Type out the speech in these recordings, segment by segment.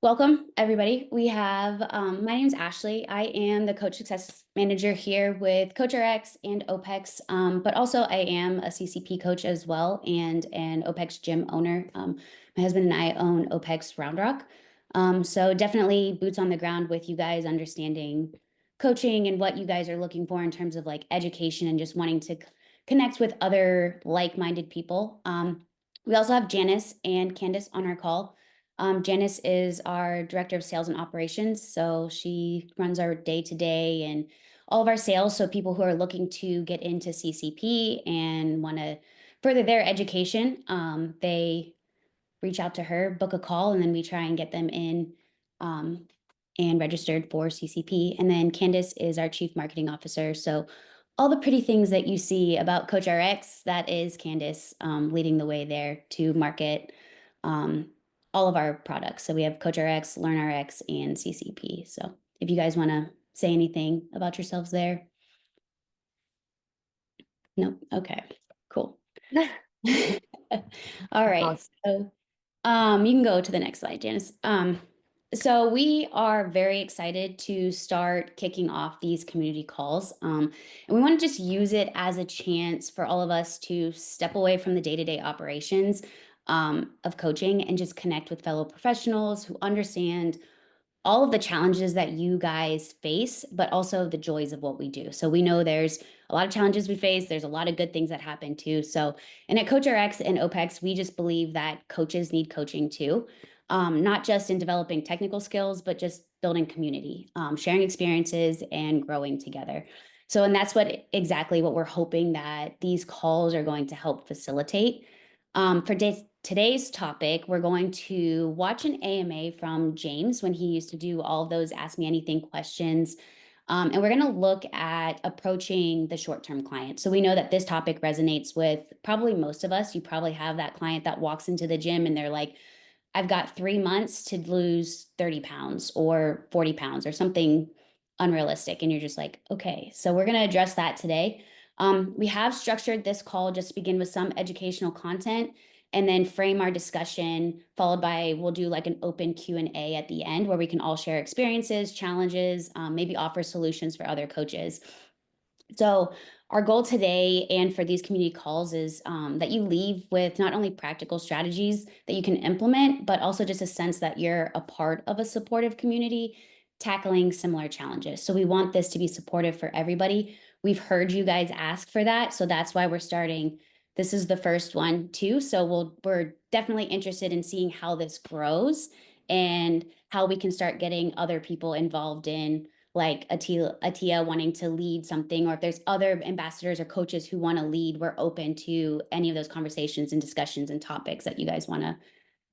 Welcome, everybody. We have, my name is Ashley. I am the Coach Success Manager here with CoachRx and OPEX, but also I am a CCP coach as well and an OPEX gym owner. My husband and I own OPEX Round Rock. So definitely boots on the ground with you guys, understanding coaching and what you guys are looking for in terms of like education and just wanting to connect with other like-minded people. We also have Janice and Candace on our call. Janice is our director of sales and operations. So she runs our day to day and all of our sales. So people who are looking to get into CCP and want to further their education, they reach out to her, book a call, and then we try and get them in um, and registered for CCP. And then Candace is our chief marketing officer. So all the pretty things that you see about CoachRx, that is Candace leading the way there to market um, all of our products. So we have CoachRx, LearnRx, and CCP. So if you guys want to say anything about yourselves there. No? Okay, cool. All right. Awesome. So you can go to the next slide, Janice. So we are very excited to start kicking off these community calls. And we want to just use it as a chance for all of us to step away from the day-to-day operations of coaching and just connect with fellow professionals who understand all of the challenges that you guys face, but also the joys of what we do. So we know there's a lot of challenges we face. There's a lot of good things that happen too. So, and at CoachRx and OPEX, we just believe that coaches need coaching too, not just in developing technical skills, but just building community, sharing experiences and growing together. So, and that's exactly what we're hoping that these calls are going to help facilitate. For today's topic, we're going to watch an AMA from James when he used to do all of those Ask Me Anything questions. And we're going to look at approaching the short-term client. So we know that this topic resonates with probably most of us. You probably have that client that walks into the gym and they're like, I've got 3 months to lose 30 pounds or 40 pounds or something unrealistic. And you're just like, okay, so we're going to address that today. We have structured this call just to begin with some educational content and then frame our discussion, followed by we'll do like an open Q&A at the end where we can all share experiences, challenges, maybe offer solutions for other coaches. So our goal today and for these community calls is that you leave with not only practical strategies that you can implement, but also just a sense that you're a part of a supportive community tackling similar challenges. So we want this to be supportive for everybody. We've heard you guys ask for that. So that's why we're starting. This is the first one too. So we're definitely interested in seeing how this grows and how we can start getting other people involved in like Atia wanting to lead something, or if there's other ambassadors or coaches who want to lead, we're open to any of those conversations and discussions and topics that you guys want to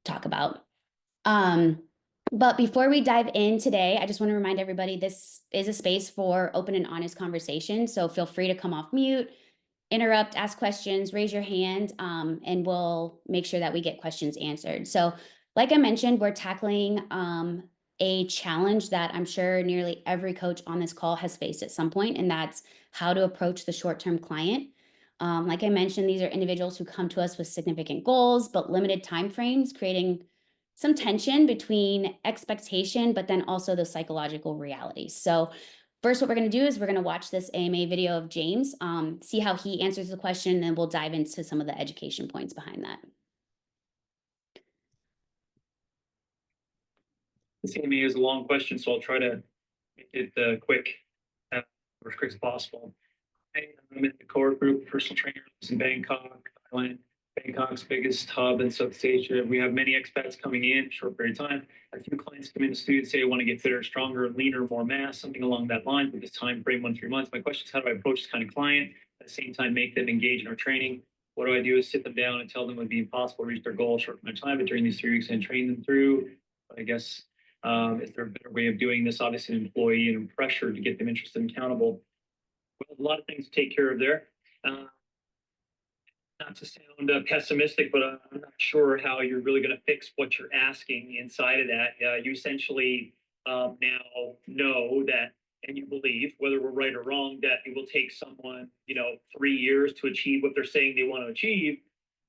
talk about. Um, but before we dive in today, I just want to remind everybody this is a space for open and honest conversation. So feel free to come off mute, interrupt, ask questions, raise your hand, and we'll make sure that we get questions answered. So like I mentioned, we're tackling a challenge that I'm sure nearly every coach on this call has faced at some point, and that's how to approach the short-term client. Like I mentioned, these are individuals who come to us with significant goals, but limited timeframes, creating some tension between expectation, but then also the psychological reality. So first, what we're going to do is we're going to watch this AMA video of James, see how he answers the question, and then we'll dive into some of the education points behind that. This AMA is a long question, so I'll try to make it quick, or as quick as possible. I'm in the core group of personal trainers in Bangkok, Thailand. Bangkok's biggest hub in Southeast Asia. We have many expats coming in short period of time. A few clients come in the studio and say, I want to get fitter, stronger, leaner, more mass, something along that line with this time frame, 1-3 months. My question is, how do I approach this kind of client? At the same time, make them engage in our training. What do I do is sit them down and tell them it would be impossible to reach their goal short amount of time, but during these 3 weeks and train them through. I guess, is there a better way of doing this? Obviously, an employee and pressure to get them interested and accountable. Well, a lot of things to take care of there. Not to sound pessimistic, but I'm not sure how you're really going to fix what you're asking inside of that. You essentially now know that, and you believe, whether we're right or wrong, that it will take someone, 3 years to achieve what they're saying they want to achieve,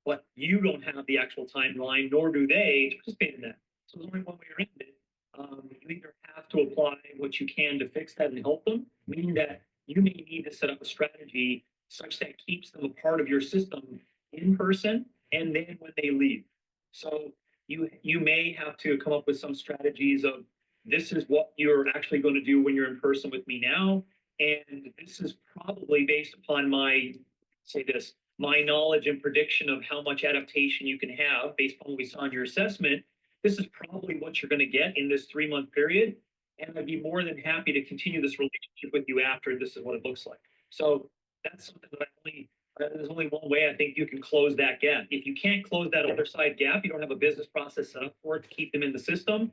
but you don't have the actual timeline, nor do they, to participate in that. So there's only one way around it. to apply what you can to fix that and help them, meaning that you may need to set up a strategy such that keeps them a part of your system in person and then when they leave. So you may have to come up with some strategies of, this is what you're actually going to do when you're in person with me now, and this is probably based upon my knowledge and prediction of how much adaptation you can have based on what we saw in your assessment. This is probably what you're going to get in this 3-month period. And I'd be more than happy to continue this relationship with you after this is what it looks like. So that's something that there's only one way I think you can close that gap. If you can't close that other side gap, you don't have a business process set up for it to keep them in the system,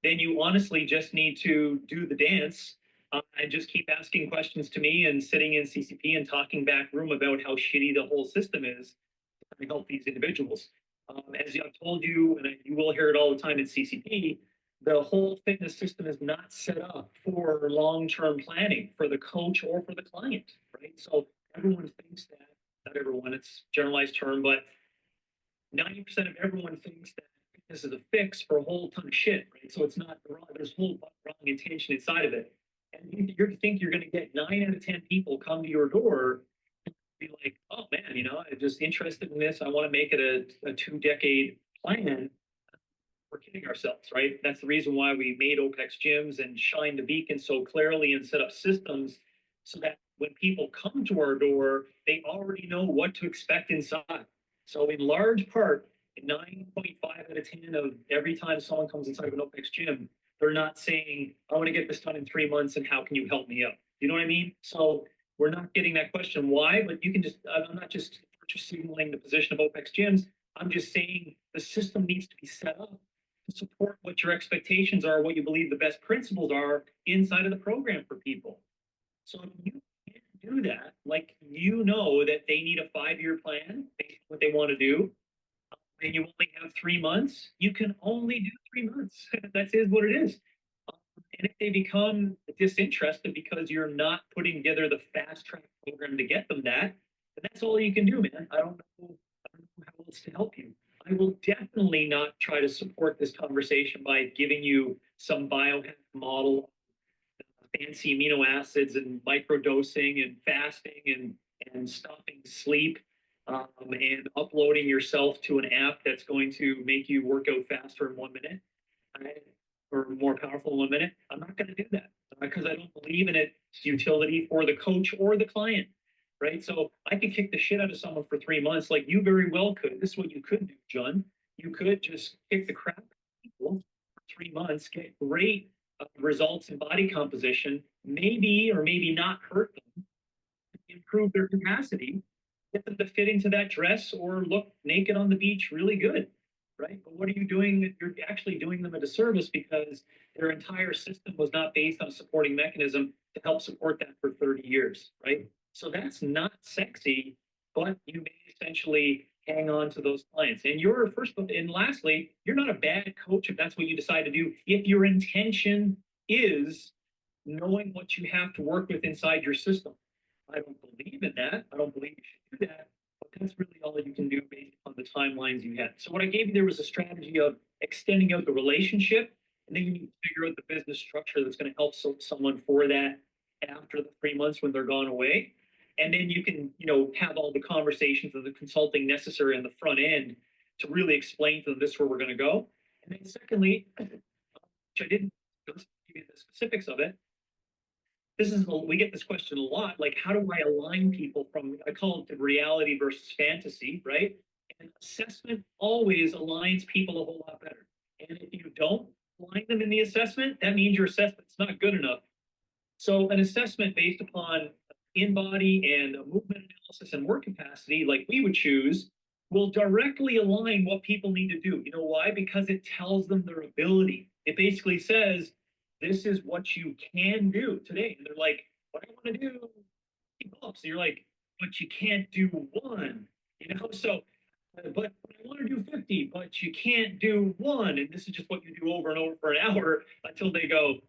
then you honestly just need to do the dance and just keep asking questions to me and sitting in CCP and talking back room about how shitty the whole system is to help these individuals. As I've told you, and you will hear it all the time in CCP, the whole fitness system is not set up for long-term planning for the coach or for the client, right? So everyone thinks that, not everyone, it's a generalized term, but 90% of everyone thinks that this is a fix for a whole ton of shit, right? So it's not wrong. There's a whole wrong intention inside of it. And you think you're going to get 9 out of 10 people come to your door and be like, oh man, I'm just interested in this. I want to make it a 2-decade plan. We're kidding ourselves, right? That's the reason why we made OPEX gyms and shine the beacon so clearly and set up systems so that when people come to our door, they already know what to expect inside. So in large part, 9.5 out of 10 of every time someone comes inside of an OPEX gym, they're not saying, I want to get this done in 3 months and how can you help me out? You know what I mean? So we're not getting that question why, but you can I'm not just signaling the position of OPEX gyms. I'm just saying the system needs to be set up to support what your expectations are, what you believe the best principles are inside of the program for people. So if you can't do that, like that they need a 5-year plan based on what they want to do, and you only have 3 months, you can only do 3 months. That is what it is. And if they become disinterested because you're not putting together the fast track program to get them that, then that's all you can do, man. I don't know how else to help you. I will definitely not try to support this conversation by giving you some biohack model, fancy amino acids and microdosing and fasting and stopping sleep and uploading yourself to an app that's going to make you work out faster in 1 minute or more powerful in 1 minute. I'm not going to do that because I don't believe in its utility for the coach or the client, right? So I could kick the shit out of someone for 3 months, like you very well could. This is what you could do, John. You could just kick the crap out of people for 3 months, get great results in body composition, maybe or maybe not hurt them, improve their capacity, get them to fit into that dress or look naked on the beach really good, right? But what are you doing? You're actually doing them a disservice because their entire system was not based on a supporting mechanism to help support that for 30 years, right? So that's not sexy, but you may essentially hang on to those clients. And lastly, you're not a bad coach if that's what you decide to do. If your intention is knowing what you have to work with inside your system. I don't believe in that. I don't believe you should do that. But that's really all you can do based on the timelines you had. So what I gave you there was a strategy of extending out the relationship, and then you need to figure out the business structure that's going to help someone for that after the 3 months when they're gone away. And then you can, have all the conversations and the consulting necessary on the front end to really explain to them this is where we're going to go. And then secondly, which I didn't give you the specifics of it, we get this question a lot, like how do I align people from, I call it the reality versus fantasy, right? And assessment always aligns people a whole lot better. And if you don't align them in the assessment, that means your assessment's not good enough. So an assessment based upon in-body and movement analysis and work capacity, like we would choose, will directly align what people need to do. You know why? Because it tells them their ability. It basically says, this is what you can do today. And they're like, what I want to do, pull-ups. So you're like, but you can't do one, So, but I want to do 50, but you can't do one. And this is just what you do over and over for an hour until they go,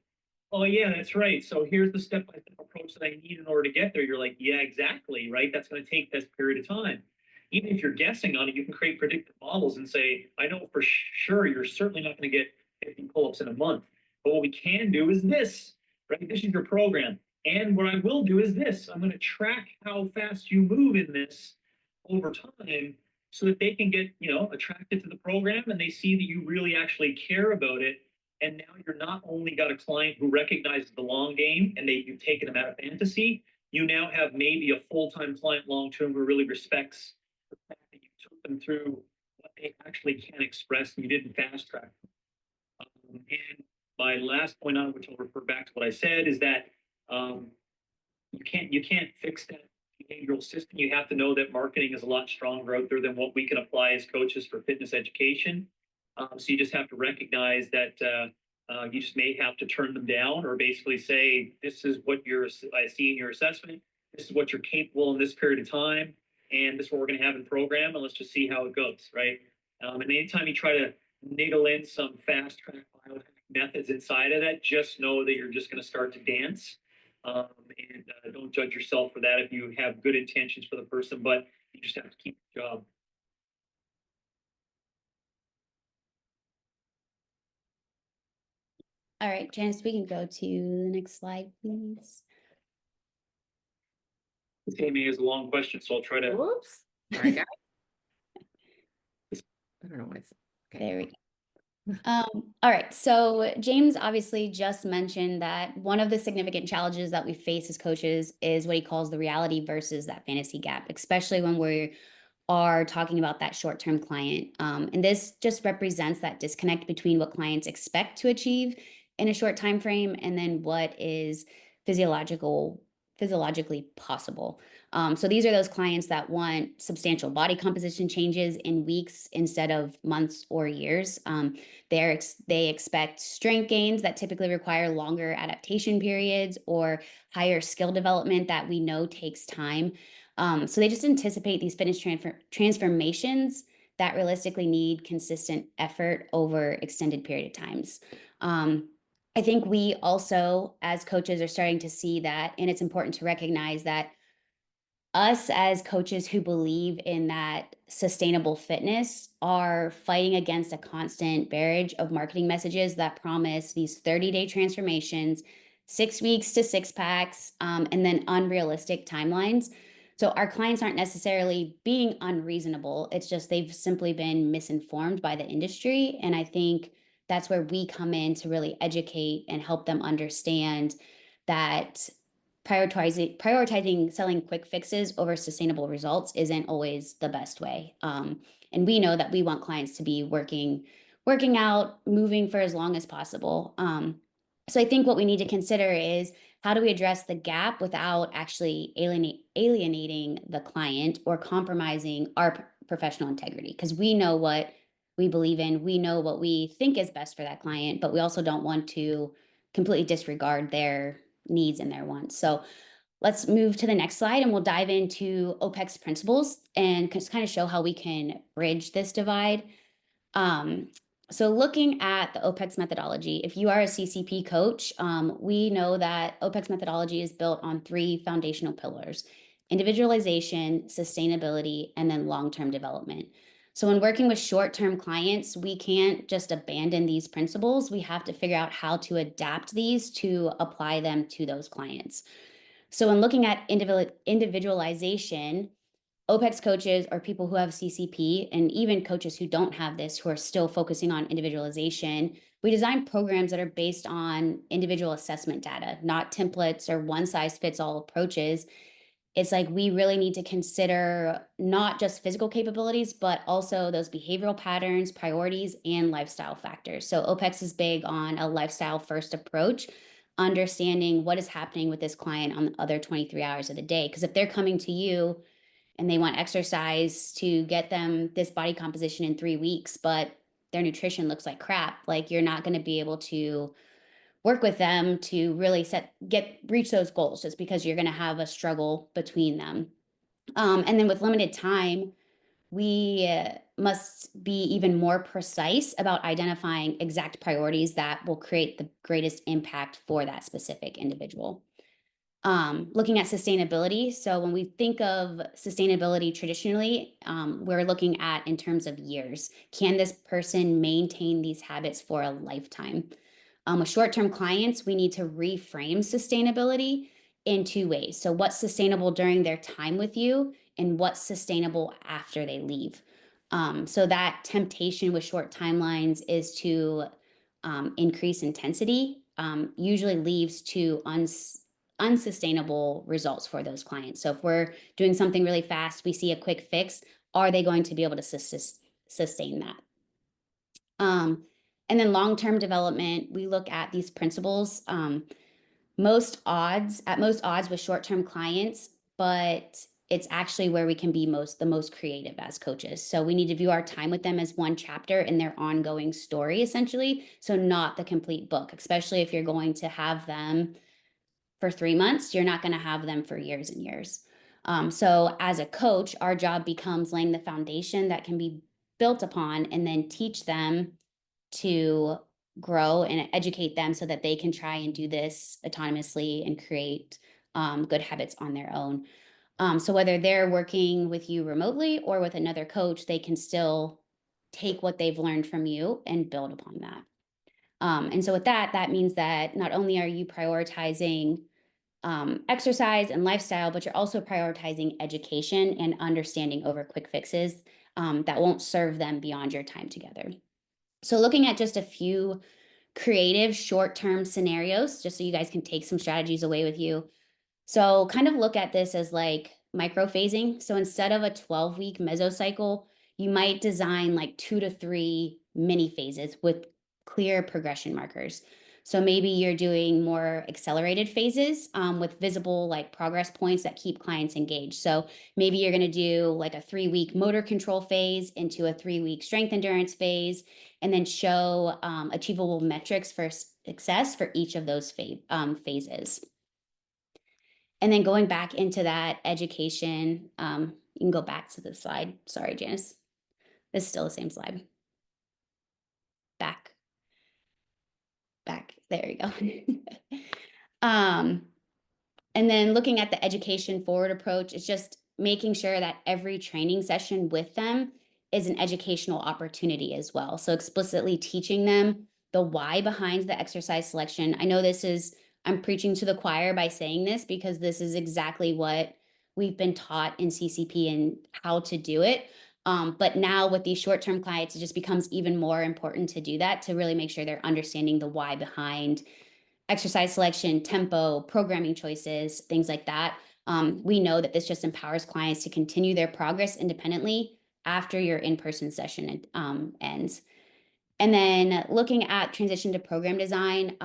oh yeah, that's right. So here's the step-by-step approach that I need in order to get there. You're like, yeah, exactly, right? That's going to take this period of time. Even if you're guessing on it, you can create predictive models and say, I know for sure you're certainly not going to get 50 pull-ups in a month. But what we can do is this, right? This is your program. And what I will do is this. I'm going to track how fast you move in this over time so that they can get, attracted to the program and they see that you really actually care about it. And now you're not only got a client who recognizes the long game and you've taken them out of fantasy, you now have maybe a full-time client long-term who really respects the fact that you took them through what they actually can express and you didn't fast track them. And my last point on, which I'll refer back to what I said, is that um, you can't fix that behavioral system. You have to know that marketing is a lot stronger out there than what we can apply as coaches for fitness education. So you just have to recognize that you just may have to turn them down, or basically say, this is what I see in your assessment. This is what you're capable in this period of time, and this is what we're going to have in program, and let's just see how it goes, right? And anytime you try to niggle in some fast track methods inside of that, just know that you're just going to start to dance. And don't judge yourself for that if you have good intentions for the person, but you just have to keep your job. All right, Janice, we can go to the next slide, please. This Amy is a long question, so I'll try to. Whoops. Sorry, guys. I don't know why it's okay. There we go. All right, so James obviously just mentioned that one of the significant challenges that we face as coaches is what he calls the reality versus that fantasy gap, especially when we are talking about that short-term client. And this just represents that disconnect between what clients expect to achieve in a short time frame and then what is physiologically possible. So these are those clients that want substantial body composition changes in weeks instead of months or years. They expect strength gains that typically require longer adaptation periods or higher skill development that we know takes time. So they just anticipate these fitness transformations that realistically need consistent effort over extended period of times. I think we also, as coaches, are starting to see that, and it's important to recognize that us as coaches who believe in that sustainable fitness are fighting against a constant barrage of marketing messages that promise these 30-day transformations, 6 weeks to six packs, and then unrealistic timelines. So our clients aren't necessarily being unreasonable. It's just they've simply been misinformed by the industry. And I think that's where we come in to really educate and help them understand that prioritizing selling quick fixes over sustainable results isn't always the best way. And we know that we want clients to be working out, moving for as long as possible. So I think what we need to consider is, how do we address the gap without actually alienating the client or compromising our professional integrity? Because we know what we believe in, we know what we think is best for that client, but we also don't want to completely disregard their needs and their wants. So let's move to the next slide and we'll dive into OPEX principles and just kind of show how we can bridge this divide. So looking at the OPEX methodology, if you are a CCP coach, we know that OPEX methodology is built on 3 foundational pillars: individualization, sustainability, and then long-term development. So when working with short-term clients, we can't just abandon these principles. We have to figure out how to adapt these to apply them to those clients. So when looking at individualization, OPEX coaches are people who have CCP, and even coaches who don't have this, who are still focusing on individualization. We design programs that are based on individual assessment data, not templates or one-size-fits-all approaches. It's like we really need to consider not just physical capabilities, but also those behavioral patterns, priorities, and lifestyle factors. So OPEX is big on a lifestyle-first approach, understanding what is happening with this client on the other 23 hours of the day. Because if they're coming to you and they want exercise to get them this body composition in 3 weeks, but their nutrition looks like crap, like you're not going to be able to work with them to really reach those goals, just because you're going to have a struggle between them. And then with limited time, we must be even more precise about identifying exact priorities that will create the greatest impact for that specific individual. Looking at sustainability. So when we think of sustainability traditionally, we're looking at in terms of years. Can this person maintain these habits for a lifetime? With short-term clients, we need to reframe sustainability in two ways. So what's sustainable during their time with you and what's sustainable after they leave. So that temptation with short timelines is to increase intensity, usually leads to unsustainable results for those clients. So if we're doing something really fast, we see a quick fix, are they going to be able to sustain that? And then long-term development, we look at these principles. Most odds with short-term clients, but it's actually where we can be the most creative as coaches. So we need to view our time with them as one chapter in their ongoing story, essentially. So not the complete book, especially if you're going to have them for 3 months, you're not going to have them for years and years. So as a coach, our job becomes laying the foundation that can be built upon and then teach them to grow and educate them so that they can try and do this autonomously and create good habits on their own. So whether they're working with you remotely or with another coach, they can still take what they've learned from you and build upon that. And so with that, that means that not only are you prioritizing exercise and lifestyle, but you're also prioritizing education and understanding over quick fixes that won't serve them beyond your time together. So looking at just a few creative short-term scenarios, just so you guys can take some strategies away with you. So kind of look at this as like microphasing. So instead of a 12-week mesocycle, you might design like 2 to 3 mini phases with clear progression markers. So maybe you're doing more accelerated phases with visible like progress points that keep clients engaged. So maybe you're going to do like a 3-week motor control phase into a 3-week strength endurance phase, and then show achievable metrics for success for each of those phases. And then going back into that education, you can go back to the slide. Sorry, Janice. This is still the same slide. Back. There you go. And then looking at the education forward approach, it's just making sure that every training session with them is an educational opportunity as well. So explicitly teaching them the why behind the exercise selection. I know I'm preaching to the choir by saying this because this is exactly what we've been taught in CCP and how to do it. But now with these short-term clients, it just becomes even more important to do that, to really make sure they're understanding the why behind exercise selection, tempo, programming choices, things like that. We know that this just empowers clients to continue their progress independently after your in-person session ends. And then looking at transition to program design,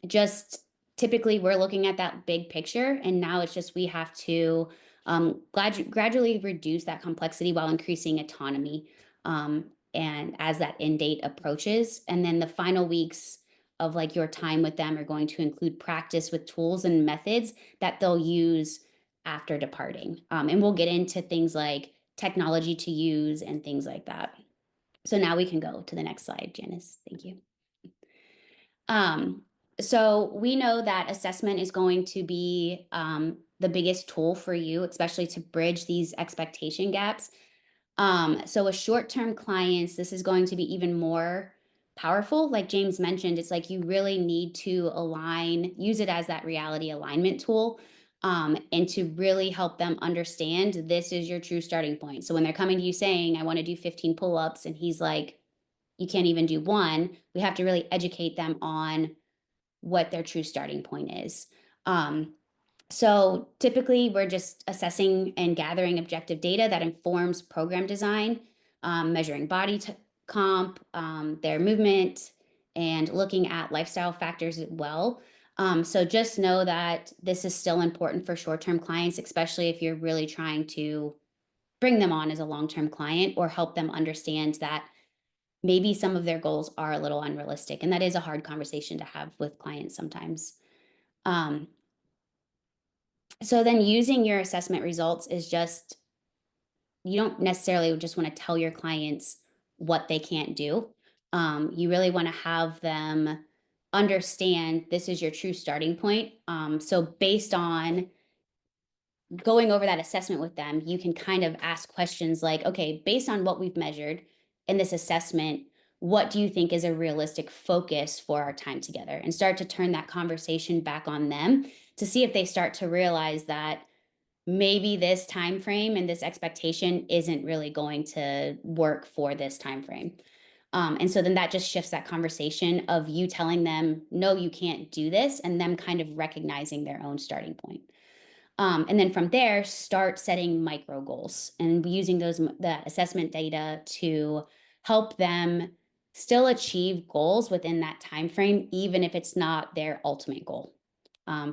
just typically we're looking at that big picture, and now it's just we have to gradually reduce that complexity while increasing autonomy. And as that end date approaches, and then the final weeks of like your time with them are going to include practice with tools and methods that they'll use after departing. And we'll get into things like technology to use and things like that. So now we can go to the next slide, Janice. Thank you. So we know that assessment is going to be the biggest tool for you, especially to bridge these expectation gaps. So with short-term clients, this is going to be even more powerful. Like James mentioned, it's like you really need to use it as that reality alignment tool, and to really help them understand this is your true starting point. So when they're coming to you saying, I want to do 15 pull-ups, and he's like, you can't even do one, we have to really educate them on what their true starting point is. So typically we're just assessing and gathering objective data that informs program design, measuring body comp, their movement, and looking at lifestyle factors as well. So just know that this is still important for short-term clients, especially if you're really trying to bring them on as a long-term client or help them understand that maybe some of their goals are a little unrealistic. And that is a hard conversation to have with clients sometimes. So then using your assessment results is just, you don't necessarily just want to tell your clients what they can't do. You really want to have them understand this is your true starting point. So based on going over that assessment with them, you can kind of ask questions like, okay, based on what we've measured in this assessment, what do you think is a realistic focus for our time together, and start to turn that conversation back on them to see if they start to realize that maybe this time frame and this expectation isn't really going to work for this time frame. And so then that just shifts that conversation of you telling them, no, you can't do this, and them kind of recognizing their own starting point. And then from there, start setting micro goals and using the assessment data to help them still achieve goals within that time frame, even if it's not their ultimate goal,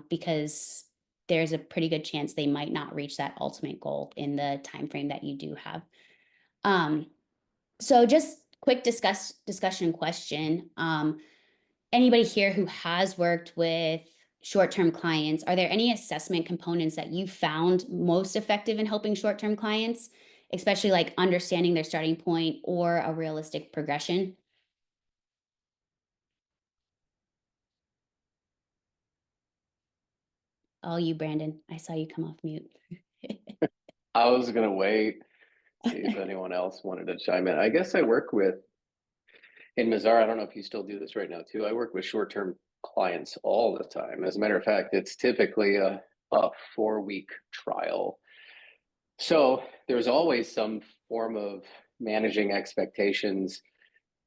because there's a pretty good chance they might not reach that ultimate goal in the time frame that you do have. So just quick discussion question. Anybody here who has worked with short-term clients, are there any assessment components that you found most effective in helping short-term clients, especially like understanding their starting point or a realistic progression? Oh, you, Brandon, I saw you come off mute. I was gonna wait, see if anyone else wanted to chime in. I guess I work with, in Mazar, I don't know if you still do this right now too. I work with short-term clients all the time. As a matter of fact, it's typically a 4-week trial. So there's always some form of managing expectations,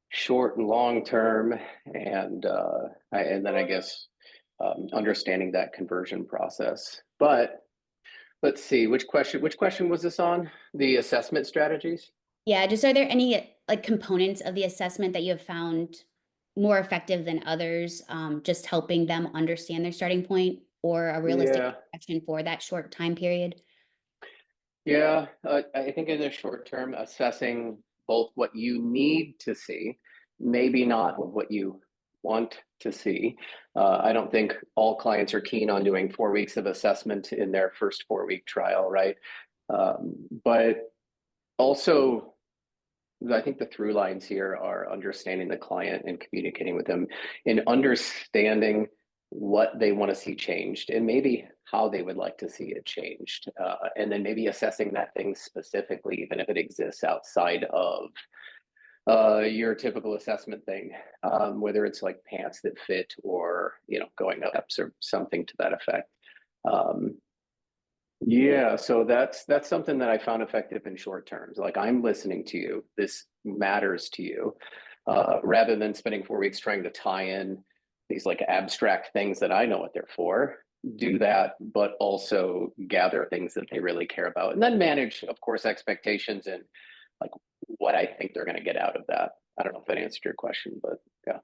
short and long term, and then I guess understanding that conversion process. But let's see, which question was this on? The assessment strategies? Yeah, just are there any like components of the assessment that you have found more effective than others, just helping them understand their starting point or a realistic Yeah. action for that short time period? Yeah, I think in the short term, assessing both what you need to see, maybe not what you want to see. I don't think all clients are keen on doing 4 weeks of assessment in their first 4-week trial, right? But also, I think the through lines here are understanding the client and communicating with them and understanding what they want to see changed and maybe how they would like to see it changed. And then maybe assessing that thing specifically, even if it exists outside of your typical assessment thing, whether it's like pants that fit or, going up or something to that effect. Yeah, so that's something that I found effective in short terms. Like, I'm listening to you. This matters to you, rather than spending 4 weeks trying to tie in these like abstract things that I know what they're for. Do that, but also gather things that they really care about, and then manage, of course, expectations and like what I think they're going to get out of that. I don't know if that answered your question, but yeah.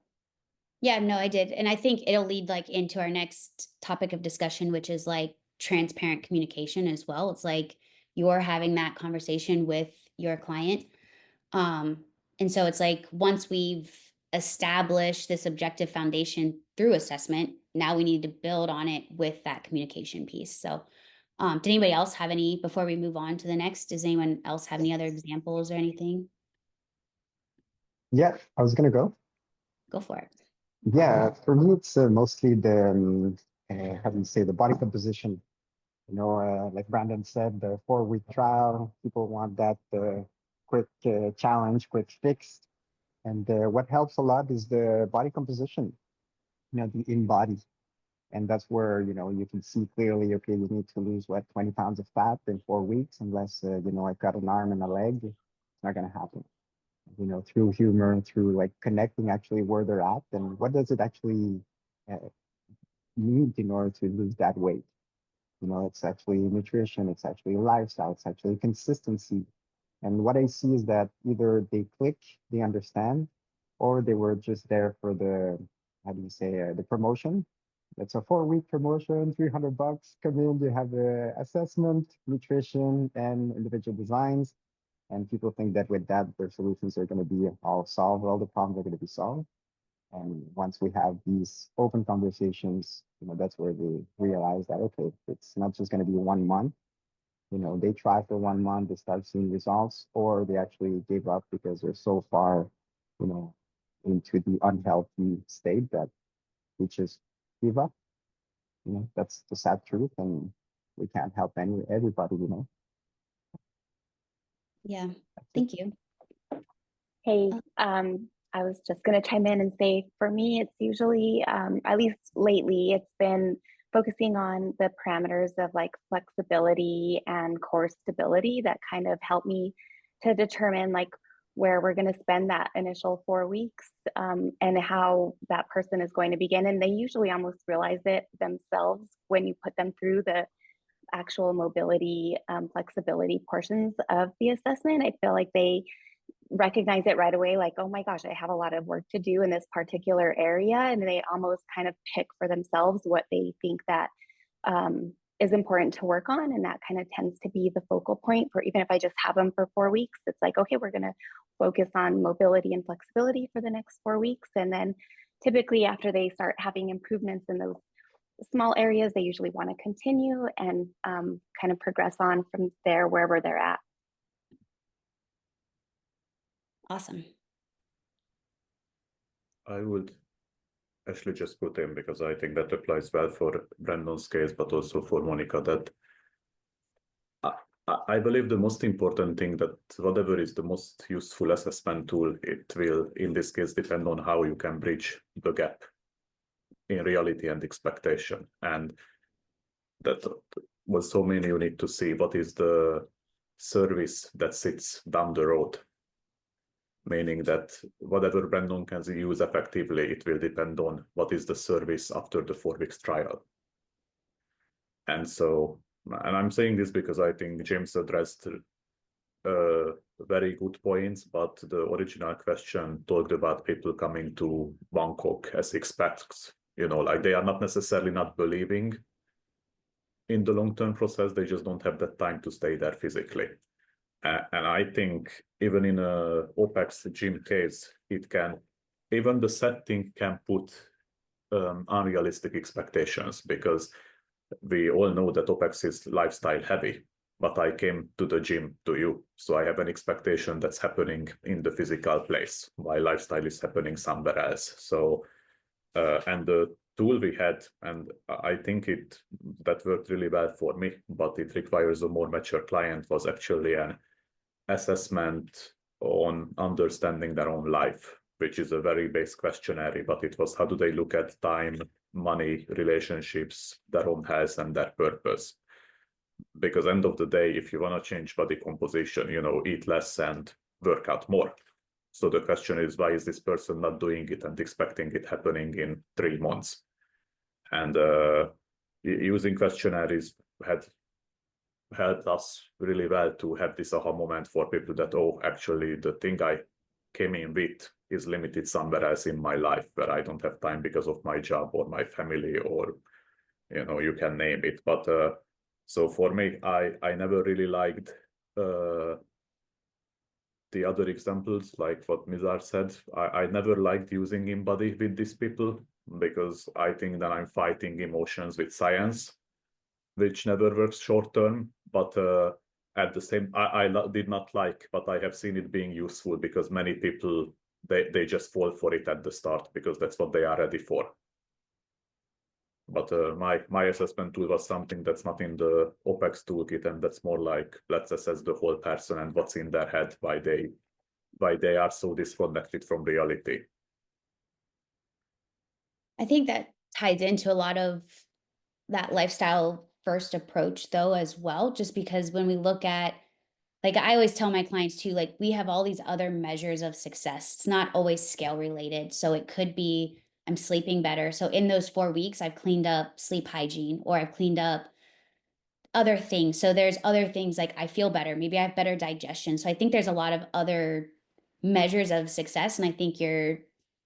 Yeah, no, I did. And I think it'll lead like into our next topic of discussion, which is like transparent communication as well. It's like you're having that conversation with your client. Um, and so it's like once we've established this objective foundation through assessment, now we need to build on it with that communication piece. So did anybody else have any before we move on to the next? Does anyone else have any other examples or anything? Yeah, I was gonna go. Go for it. Yeah, for me, it's mostly the, how do you say, the body composition. Like Brandon said, the 4-week trial, people want that quick challenge, quick fix. And what helps a lot is the body composition, the in body. And that's where, you can see clearly, okay, you need to lose, 20 pounds of fat in 4 weeks, unless, I've got an arm and a leg. It's not going to happen. Through humor, through like connecting actually where they're at and what does it actually uh, need in order to lose that weight. It's actually nutrition, it's actually lifestyle, it's actually consistency. And what I see is that either they click, they understand, or they were just there for the, how do you say, the promotion. It's a 4-week promotion, $300. Come in, you have the assessment, nutrition, and individual designs. And people think that with that, their solutions are going to be all solved, all the problems are going to be solved. And once we have these open conversations, that's where they realize that, okay, it's not just going to be 1 month. They try for 1 month, they start seeing results, or they actually gave up because they're so far, you know, into the unhealthy state that we just give up. That's the sad truth, and we can't help everybody. Yeah, That's it. thank you. Hey, Oh. I was just going to chime in and say, for me, it's usually, at least lately, it's been focusing on the parameters of like flexibility and core stability that kind of help me to determine like where we're going to spend that initial 4 weeks, and how that person is going to begin. And they usually almost realize it themselves when you put them through the actual mobility, flexibility portions of the assessment. I feel like they recognize it right away, like, oh my gosh, I have a lot of work to do in this particular area. And they almost kind of pick for themselves what they think that is important to work on. And that kind of tends to be the focal point for, even if I just have them for 4 weeks, it's like, okay, we're going to focus on mobility and flexibility for the next 4 weeks. And then typically after they start having improvements in those small areas, they usually want to continue and kind of progress on from there, wherever they're at. Awesome. I would actually just put in, because I think that applies well for Brandon's case, but also for Monica, that I believe the most important thing, that whatever is the most useful assessment tool, it will, in this case, depend on how you can bridge the gap in reality and expectation. And that was so many, you need to see what is the service that sits down the road. Meaning that whatever Brandon can use effectively, it will depend on what is the service after the 4 weeks trial. And so, and I'm saying this because I think James addressed very good points, but the original question talked about people coming to Bangkok as expats, you know, like they are not necessarily not believing in the long-term process, they just don't have that time to stay there physically. And I think even in a OPEX gym case, it can, even the setting can put unrealistic expectations, because we all know that OPEX is lifestyle heavy, but I came to the gym to you. So I have an expectation that's happening in the physical place, while lifestyle is happening somewhere else. So, and the tool we had, and I think that worked really well for me, but it requires a more mature client, was actually an assessment on understanding their own life, which is a very base questionnaire, but it was how do they look at time, money, relationships, their own health and their purpose. Because end of the day, if you want to change body composition, you know, eat less and work out more. So the question is, why is this person not doing it and expecting it happening in 3 months? And using questionnaires had helped us really well to have this aha moment for people that, oh, actually the thing I came in with is limited somewhere else in my life where I don't have time because of my job or my family, or, you know, you can name it. But so for me, I never really liked the other examples, like what Mizar said. I never liked using InBody with these people, because I think that I'm fighting emotions with science, which never works short term. But at the same, I did not like, but I have seen it being useful, because many people, they just fall for it at the start because that's what they are ready for. But my assessment tool was something that's not in the OPEX toolkit, and that's more like, let's assess the whole person and what's in their head, why they are so disconnected from reality. I think that ties into a lot of that lifestyle first approach though as well, just because when we look at, like I always tell my clients too, like we have all these other measures of success. It's not always scale related. So it could be I'm sleeping better. So in those 4 weeks, I've cleaned up sleep hygiene, or I've cleaned up other things. So there's other things like I feel better. Maybe I have better digestion. So I think there's a lot of other measures of success. And I think you're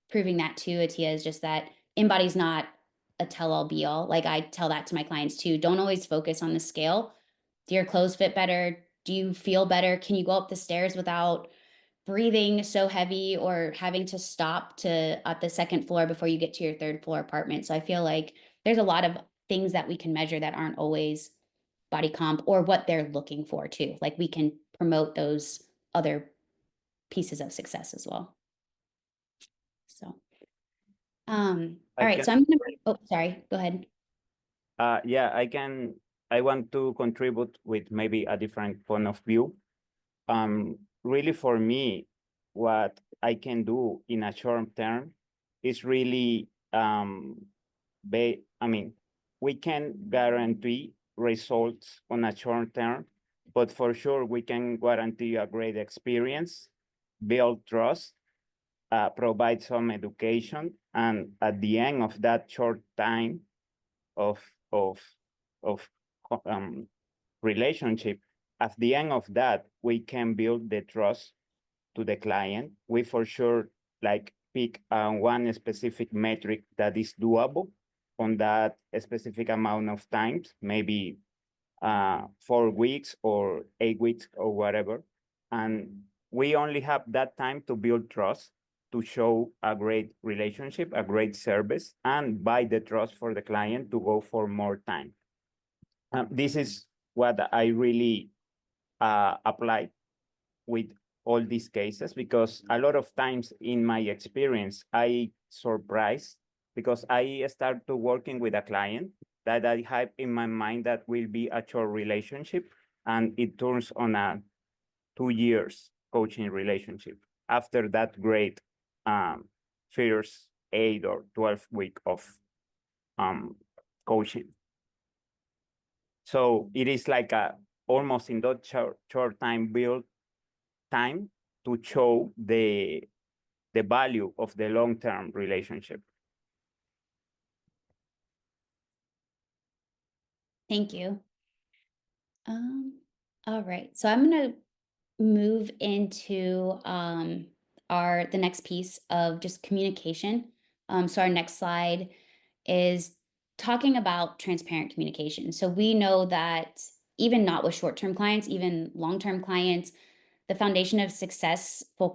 proving that too, Atia, is just that InBody's not a tell-all be-all. Like I tell that to my clients too. Don't always focus on the scale. Do your clothes fit better? Do you feel better? Can you go up the stairs without breathing so heavy or having to stop at the 2nd floor before you get to your 3rd floor apartment? So I feel like there's a lot of things that we can measure that aren't always body comp or what they're looking for too. Like we can promote those other pieces of success as well. So, all right. So I'm gonna, oh, sorry, go ahead. Yeah, I want to contribute with maybe a different point of view. Really for me, what I can do in a short term is really, we can guarantee results on a short term, but for sure we can guarantee a great experience, build trust, provide some education, and at the end of that short time of of of relationship, at the end of that, we can build the trust to the client. We for sure like pick one specific metric that is doable on that specific amount of times, maybe 4 weeks or 8 weeks or whatever. And we only have that time to build trust, to show a great relationship, a great service, and buy the trust for the client to go for more time. This is what I really apply with all these cases, because a lot of times in my experience, I surprised because I start to working with a client that I have in my mind that will be a short relationship, and it turns on a 2 years coaching relationship after that great first 8 or 12 week of coaching. So it is like a almost in that short time build time to show the value of the long-term relationship. Thank you. All right, so I'm gonna move into the next piece of just communication. So our next slide is talking about transparent communication. So we know that even not with short-term clients, even long-term clients, the foundation of successful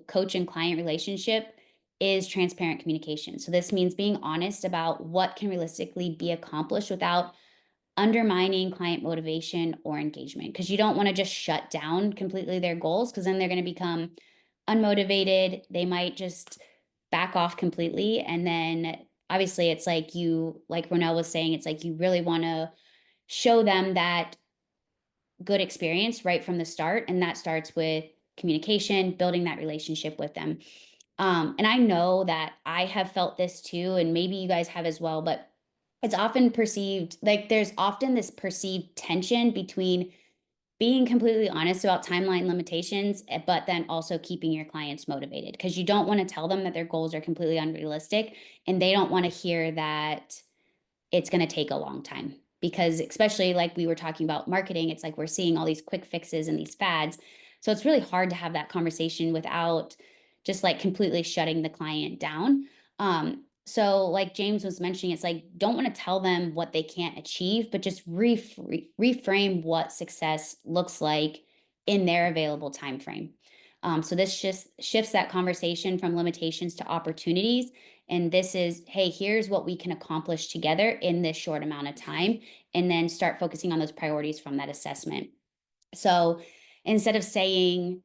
coach and client relationship is transparent communication. So this means being honest about what can realistically be accomplished without undermining client motivation or engagement, because you don't want to just shut down completely their goals, because then they're going to become unmotivated. They might just back off completely. And then obviously it's like like Ronell was saying, it's like you really want to show them that good experience right from the start. And that starts with communication, building that relationship with them. And I know that I have felt this too, and maybe you guys have as well, but it's often perceived like there's often this perceived tension between being completely honest about timeline limitations, but then also keeping your clients motivated, because you don't want to tell them that their goals are completely unrealistic, and they don't want to hear that it's going to take a long time, because especially like we were talking about marketing, it's like we're seeing all these quick fixes and these fads. So it's really hard to have that conversation without just like completely shutting the client down. So like James was mentioning, it's like, don't want to tell them what they can't achieve, but just reframe what success looks like in their available time frame. So this just shifts that conversation from limitations to opportunities. And this is, hey, here's what we can accomplish together in this short amount of time, and then start focusing on those priorities from that assessment. So instead of saying,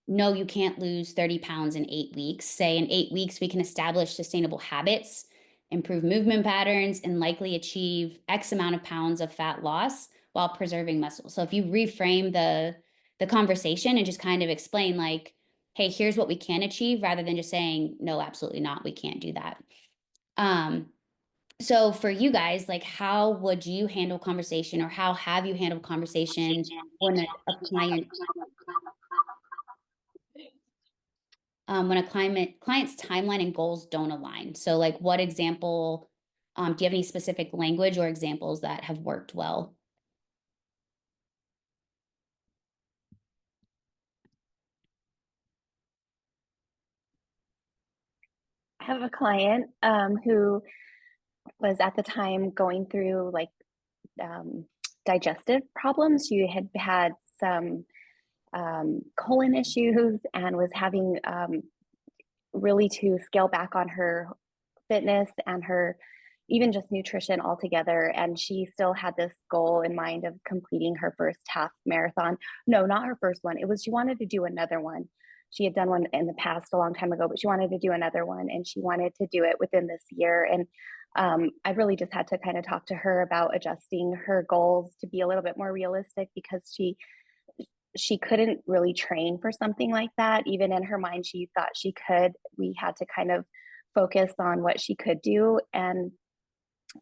no, you can't lose 30 pounds in 8 weeks, say in 8 weeks, we can establish sustainable habits, improve movement patterns, and likely achieve X amount of pounds of fat loss while preserving muscle. So if you reframe the conversation and just kind of explain like, hey, here's what we can achieve, rather than just saying, no, absolutely not, we can't do that. So for you guys, like, how would you handle conversation, or how have you handled conversation when a client's timeline and goals don't align? So like, what example, do you have any specific language or examples that have worked well? I have a client who was at the time going through like digestive problems. She had had some colon issues and was having really to scale back on her fitness and her even just nutrition altogether. And she still had this goal in mind of completing her first half marathon. No, not her first one. It was, she wanted to do another one. She had done one in the past a long time ago, but she wanted to do another one, and she wanted to do it within this year. And I really just had to kind of talk to her about adjusting her goals to be a little bit more realistic, because she couldn't really train for something like that. Even in her mind, she thought she could. We had to kind of focus on what she could do, and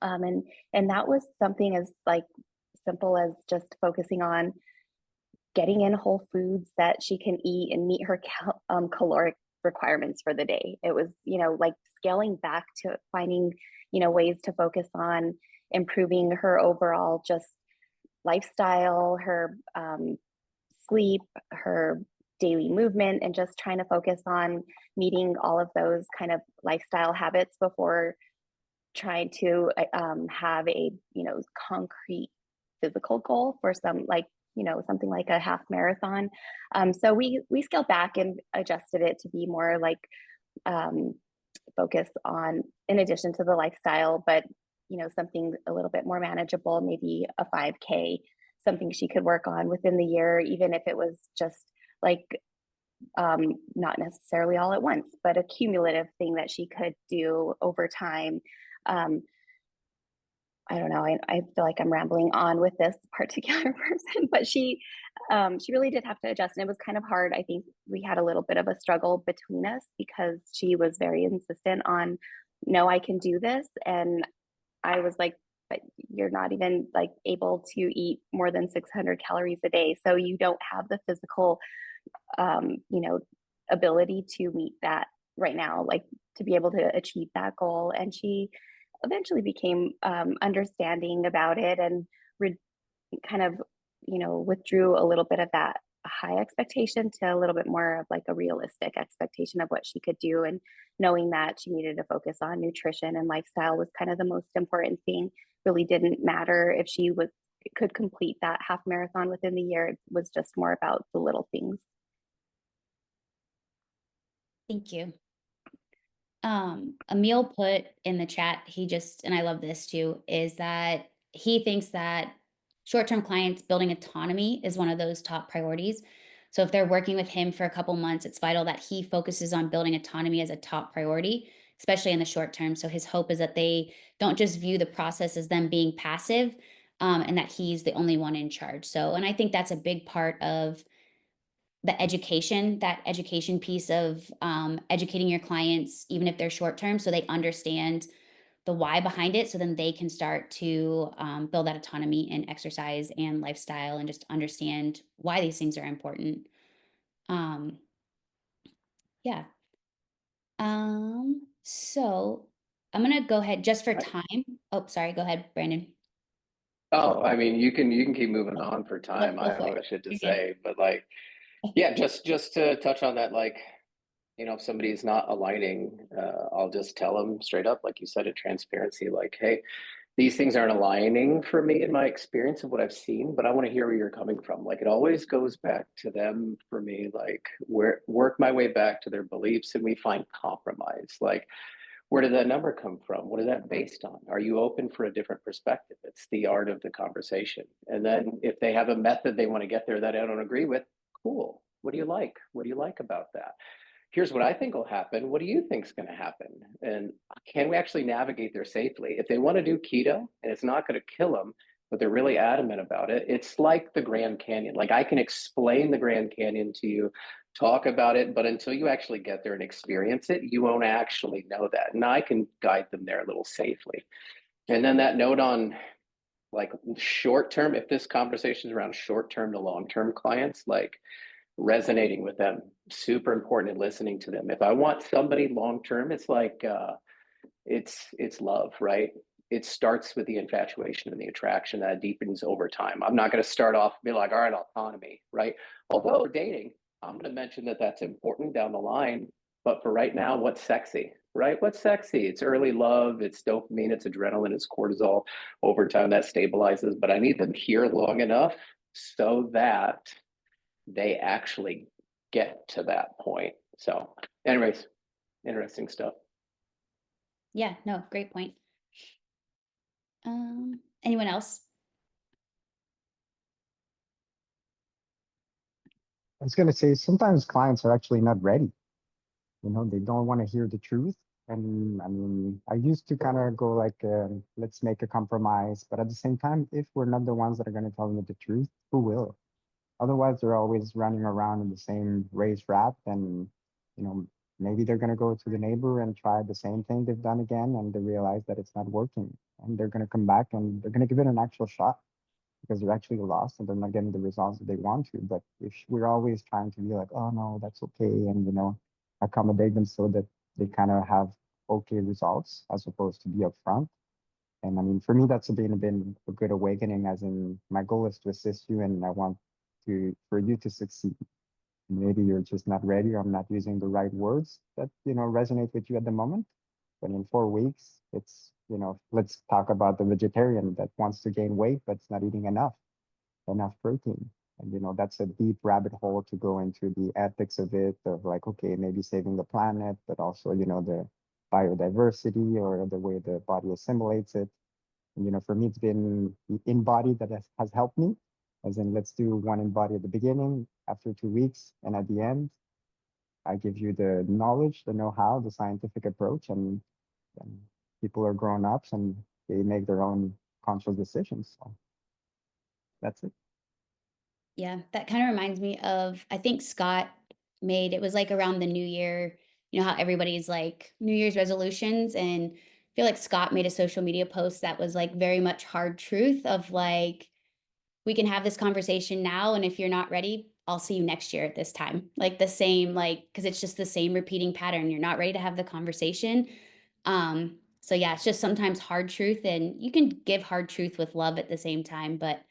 that was something as like simple as just focusing on getting in whole foods that she can eat and meet her caloric requirements for the day. It was, like scaling back to finding, ways to focus on improving her overall just lifestyle, her sleep, her daily movement, and just trying to focus on meeting all of those kind of lifestyle habits before trying to have a concrete physical goal for some, like something like a half marathon. So we scaled back and adjusted it to be more like focus on, in addition to the lifestyle, but something a little bit more manageable, maybe a 5K, something she could work on within the year, even if it was just like not necessarily all at once, but a cumulative thing that she could do over time. I don't know. I feel like I'm rambling on with this particular person, but she really did have to adjust, and it was kind of hard. I think we had a little bit of a struggle between us because she was very insistent on, no, I can do this, and I was like, but you're not even like able to eat more than 600 calories a day, so you don't have the physical, ability to meet that right now, like to be able to achieve that goal. And she eventually became understanding about it and kind of, withdrew a little bit of that high expectation to a little bit more of like a realistic expectation of what she could do. And knowing that she needed to focus on nutrition and lifestyle was kind of the most important thing. Really didn't matter if she could complete that half marathon within the year. It was just more about the little things. Thank you. Emil put in the chat, and I love this too, is that he thinks that short-term clients building autonomy is one of those top priorities. So if they're working with him for a couple months, it's vital that he focuses on building autonomy as a top priority, especially in the short term. So his hope is that they don't just view the process as them being passive, and that he's the only one in charge. So, and I think that's a big part of that education piece of educating your clients, even if they're short term, so they understand the why behind it. So then they can start to build that autonomy in exercise and lifestyle and just understand why these things are important. Yeah. So I'm going to go ahead just for time. Oh, sorry. Go ahead, Brandon. Oh, I mean, you can keep moving on for time. I have no shit to say, but like, yeah, just to touch on that, like, if somebody's not aligning, I'll just tell them straight up, like you said, in transparency, like, hey, these things aren't aligning for me in my experience of what I've seen, but I want to hear where you're coming from. Like, it always goes back to them for me, like, work my way back to their beliefs and we find compromise. Like, where did that number come from? What is that based on? Are you open for a different perspective? It's the art of the conversation. And then if they have a method they want to get there that I don't agree with, cool. What do you like? What do you like about that? Here's what I think will happen. What do you think is going to happen? And can we actually navigate there safely? If they want to do keto and it's not going to kill them, but they're really adamant about it, it's like the Grand Canyon. Like, I can explain the Grand Canyon to you, talk about it, but until you actually get there and experience it, you won't actually know that. And I can guide them there a little safely. And then that note on like short term, if this conversation is around short term to long term clients, like resonating with them, super important, and listening to them. If I want somebody long term, it's like it's love, right? It starts with the infatuation and the attraction that deepens over time. I'm not going to start off and be like, all right, autonomy, right? Although we're dating, I'm going to mention that that's important down the line. But for right now, what's sexy, right? What's sexy? It's early love, it's dopamine, it's adrenaline, it's cortisol. Over time, that stabilizes. But I need them here long enough so that they actually get to that point. So, anyways, interesting stuff. Yeah, no, great point. Anyone else? I was going to say, sometimes clients are actually not ready. They don't want to hear the truth. And I mean, I used to kind of go like, let's make a compromise. But at the same time, if we're not the ones that are going to tell them the truth, who will? Otherwise, they're always running around in the same race rat, and you know, maybe they're going to go to the neighbor and try the same thing they've done again, and they realize that it's not working, and they're going to come back and they're going to give it an actual shot because they're actually lost and they're not getting the results that they want to. But if we're always trying to be like, oh no, that's okay, and accommodate them so that they kind of have okay results as opposed to be upfront. And I mean, for me, that's been a good awakening, as in my goal is to assist you and I want for you to succeed. Maybe you're just not ready, or I'm not using the right words that, resonate with you at the moment. But in 4 weeks, it's, let's talk about the vegetarian that wants to gain weight, but it's not eating enough protein. And, that's a deep rabbit hole to go into the ethics of it, of like, okay, maybe saving the planet, but also, the biodiversity or the way the body assimilates it. And, for me, it's been the InBody that has helped me, as in let's do one InBody at the beginning, after 2 weeks, and at the end, I give you the knowledge, the know-how, the scientific approach, and people are grown-ups and they make their own conscious decisions. So that's it. Yeah, that kind of reminds me of, I think Scott it was like around the new year, how everybody's like New Year's resolutions. And I feel like Scott made a social media post that was like very much hard truth of like, we can have this conversation now. And if you're not ready, I'll see you next year at this time. Like the same, because it's just the same repeating pattern. You're not ready to have the conversation. So yeah, it's just sometimes hard truth, and you can give hard truth with love at the same time. But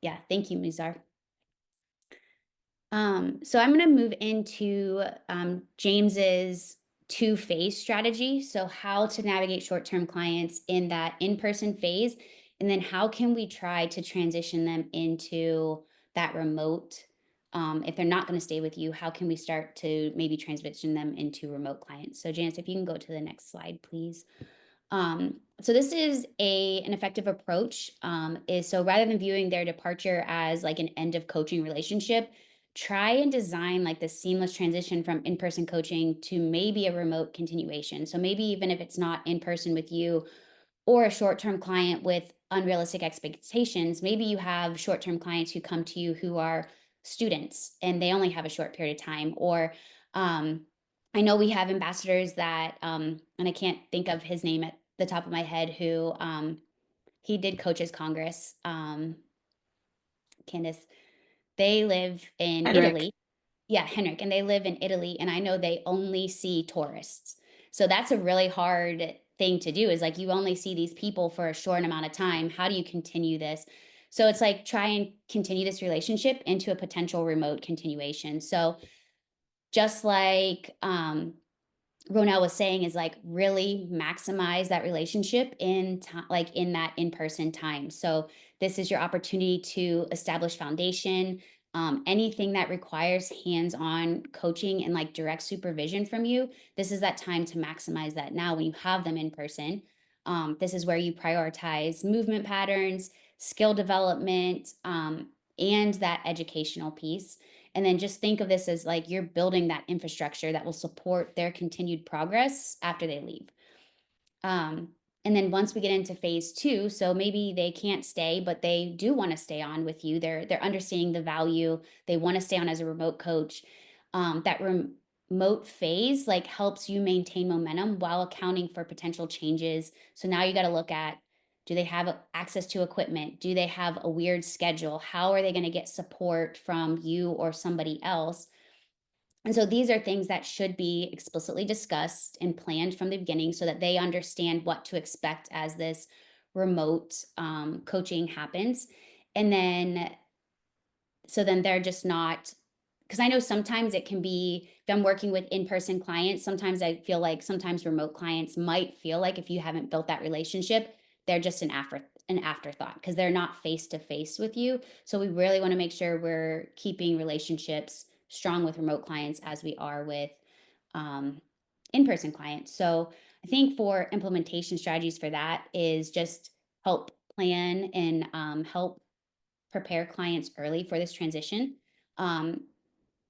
yeah, thank you, Muzar. So I'm going to move into James's two-phase strategy. So how to navigate short-term clients in that in-person phase, and then how can we try to transition them into that remote. If they're not going to stay with you, how can we start to maybe transition them into remote clients? So Janice, if you can go to the next slide, please. So this is an effective approach, is so rather than viewing their departure as like an end of coaching relationship, try and design like the seamless transition from in-person coaching to maybe a remote continuation. So maybe even if it's not in person with you, or a short-term client with unrealistic expectations, maybe you have short-term clients who come to you who are students and they only have a short period of time. Or I know we have ambassadors that, and I can't think of his name at the top of my head, who he did Coaches Congress. Candace, they live in Italy. Yeah, Henrik, and they live in Italy, and I know they only see tourists. So that's a really hard thing to do, is like you only see these people for a short amount of time. How do you continue this? So it's like try and continue this relationship into a potential remote continuation. So just like Ronell was saying, is like really maximize that relationship in like in that in-person time. So this is your opportunity to establish foundation. Anything that requires hands-on coaching and like direct supervision from you, this is that time to maximize that. Now, when you have them in person, this is where you prioritize movement patterns, skill development, and that educational piece. And then just think of this as like you're building that infrastructure that will support their continued progress after they leave. And then once we get into phase 2, so maybe they can't stay, but they do want to stay on with you. They're understanding the value. They want to stay on as a remote coach. That remote phase like helps you maintain momentum while accounting for potential changes. So now you got to look at, do they have access to equipment? Do they have a weird schedule? How are they going to get support from you or somebody else? And so these are things that should be explicitly discussed and planned from the beginning so that they understand what to expect as this remote coaching happens. And then, so then they're just not, because I know sometimes it can be, if I'm working with in-person clients, sometimes I feel like sometimes remote clients might feel like if you haven't built that relationship, they're just an afterthought because they're not face-to-face with you. So we really want to make sure we're keeping relationships strong with remote clients as we are with in-person clients. So I think for implementation strategies for that is just help plan and help prepare clients early for this transition.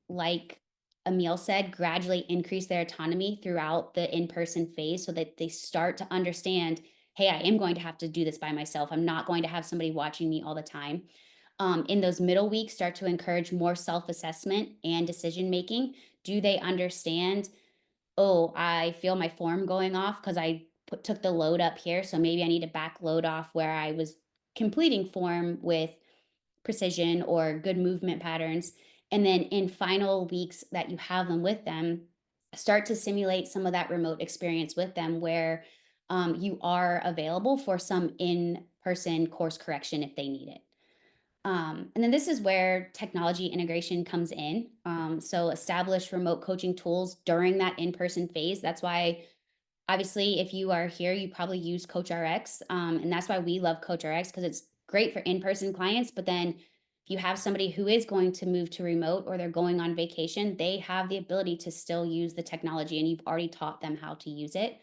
Like Emil said, gradually increase their autonomy throughout the in-person phase so that they start to understand, hey, I am going to have to do this by myself. I'm not going to have somebody watching me all the time. in those middle weeks start to encourage more self-assessment and decision making? Do they understand, oh, I feel my form going off because I took the load up here, so maybe I need to back load off where I was completing form with precision or good movement patterns. And then in final weeks that you have them with them, start to simulate some of that remote experience with them where you are available for some in-person course correction if they need it. And then this is where technology integration comes in. So establish remote coaching tools during that in-person phase. That's why, obviously, if you are here, you probably use CoachRx. And that's why we love CoachRx, because it's great for in-person clients. But then if you have somebody who is going to move to remote or they're going on vacation, they have the ability to still use the technology and you've already taught them how to use it.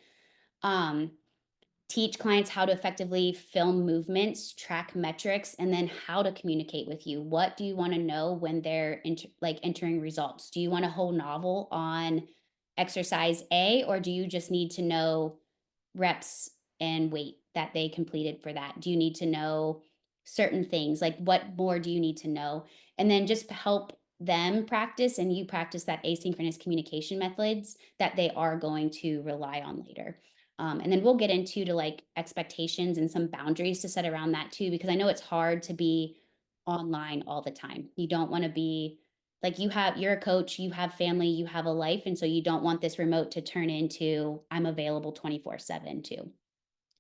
Teach clients how to effectively film movements, track metrics, and then how to communicate with you. What do you want to know when they're entering results? Do you want a whole novel on exercise A, or do you just need to know reps and weight that they completed for that? Do you need to know certain things? Like, what more do you need to know? And then just help them practice and you practice that asynchronous communication methods that they are going to rely on later. And then we'll get into like expectations and some boundaries to set around that too, because I know it's hard to be online all the time. You don't want to be like, you're a coach, you have family, you have a life. And so you don't want this remote to turn into I'm available 24/7 too.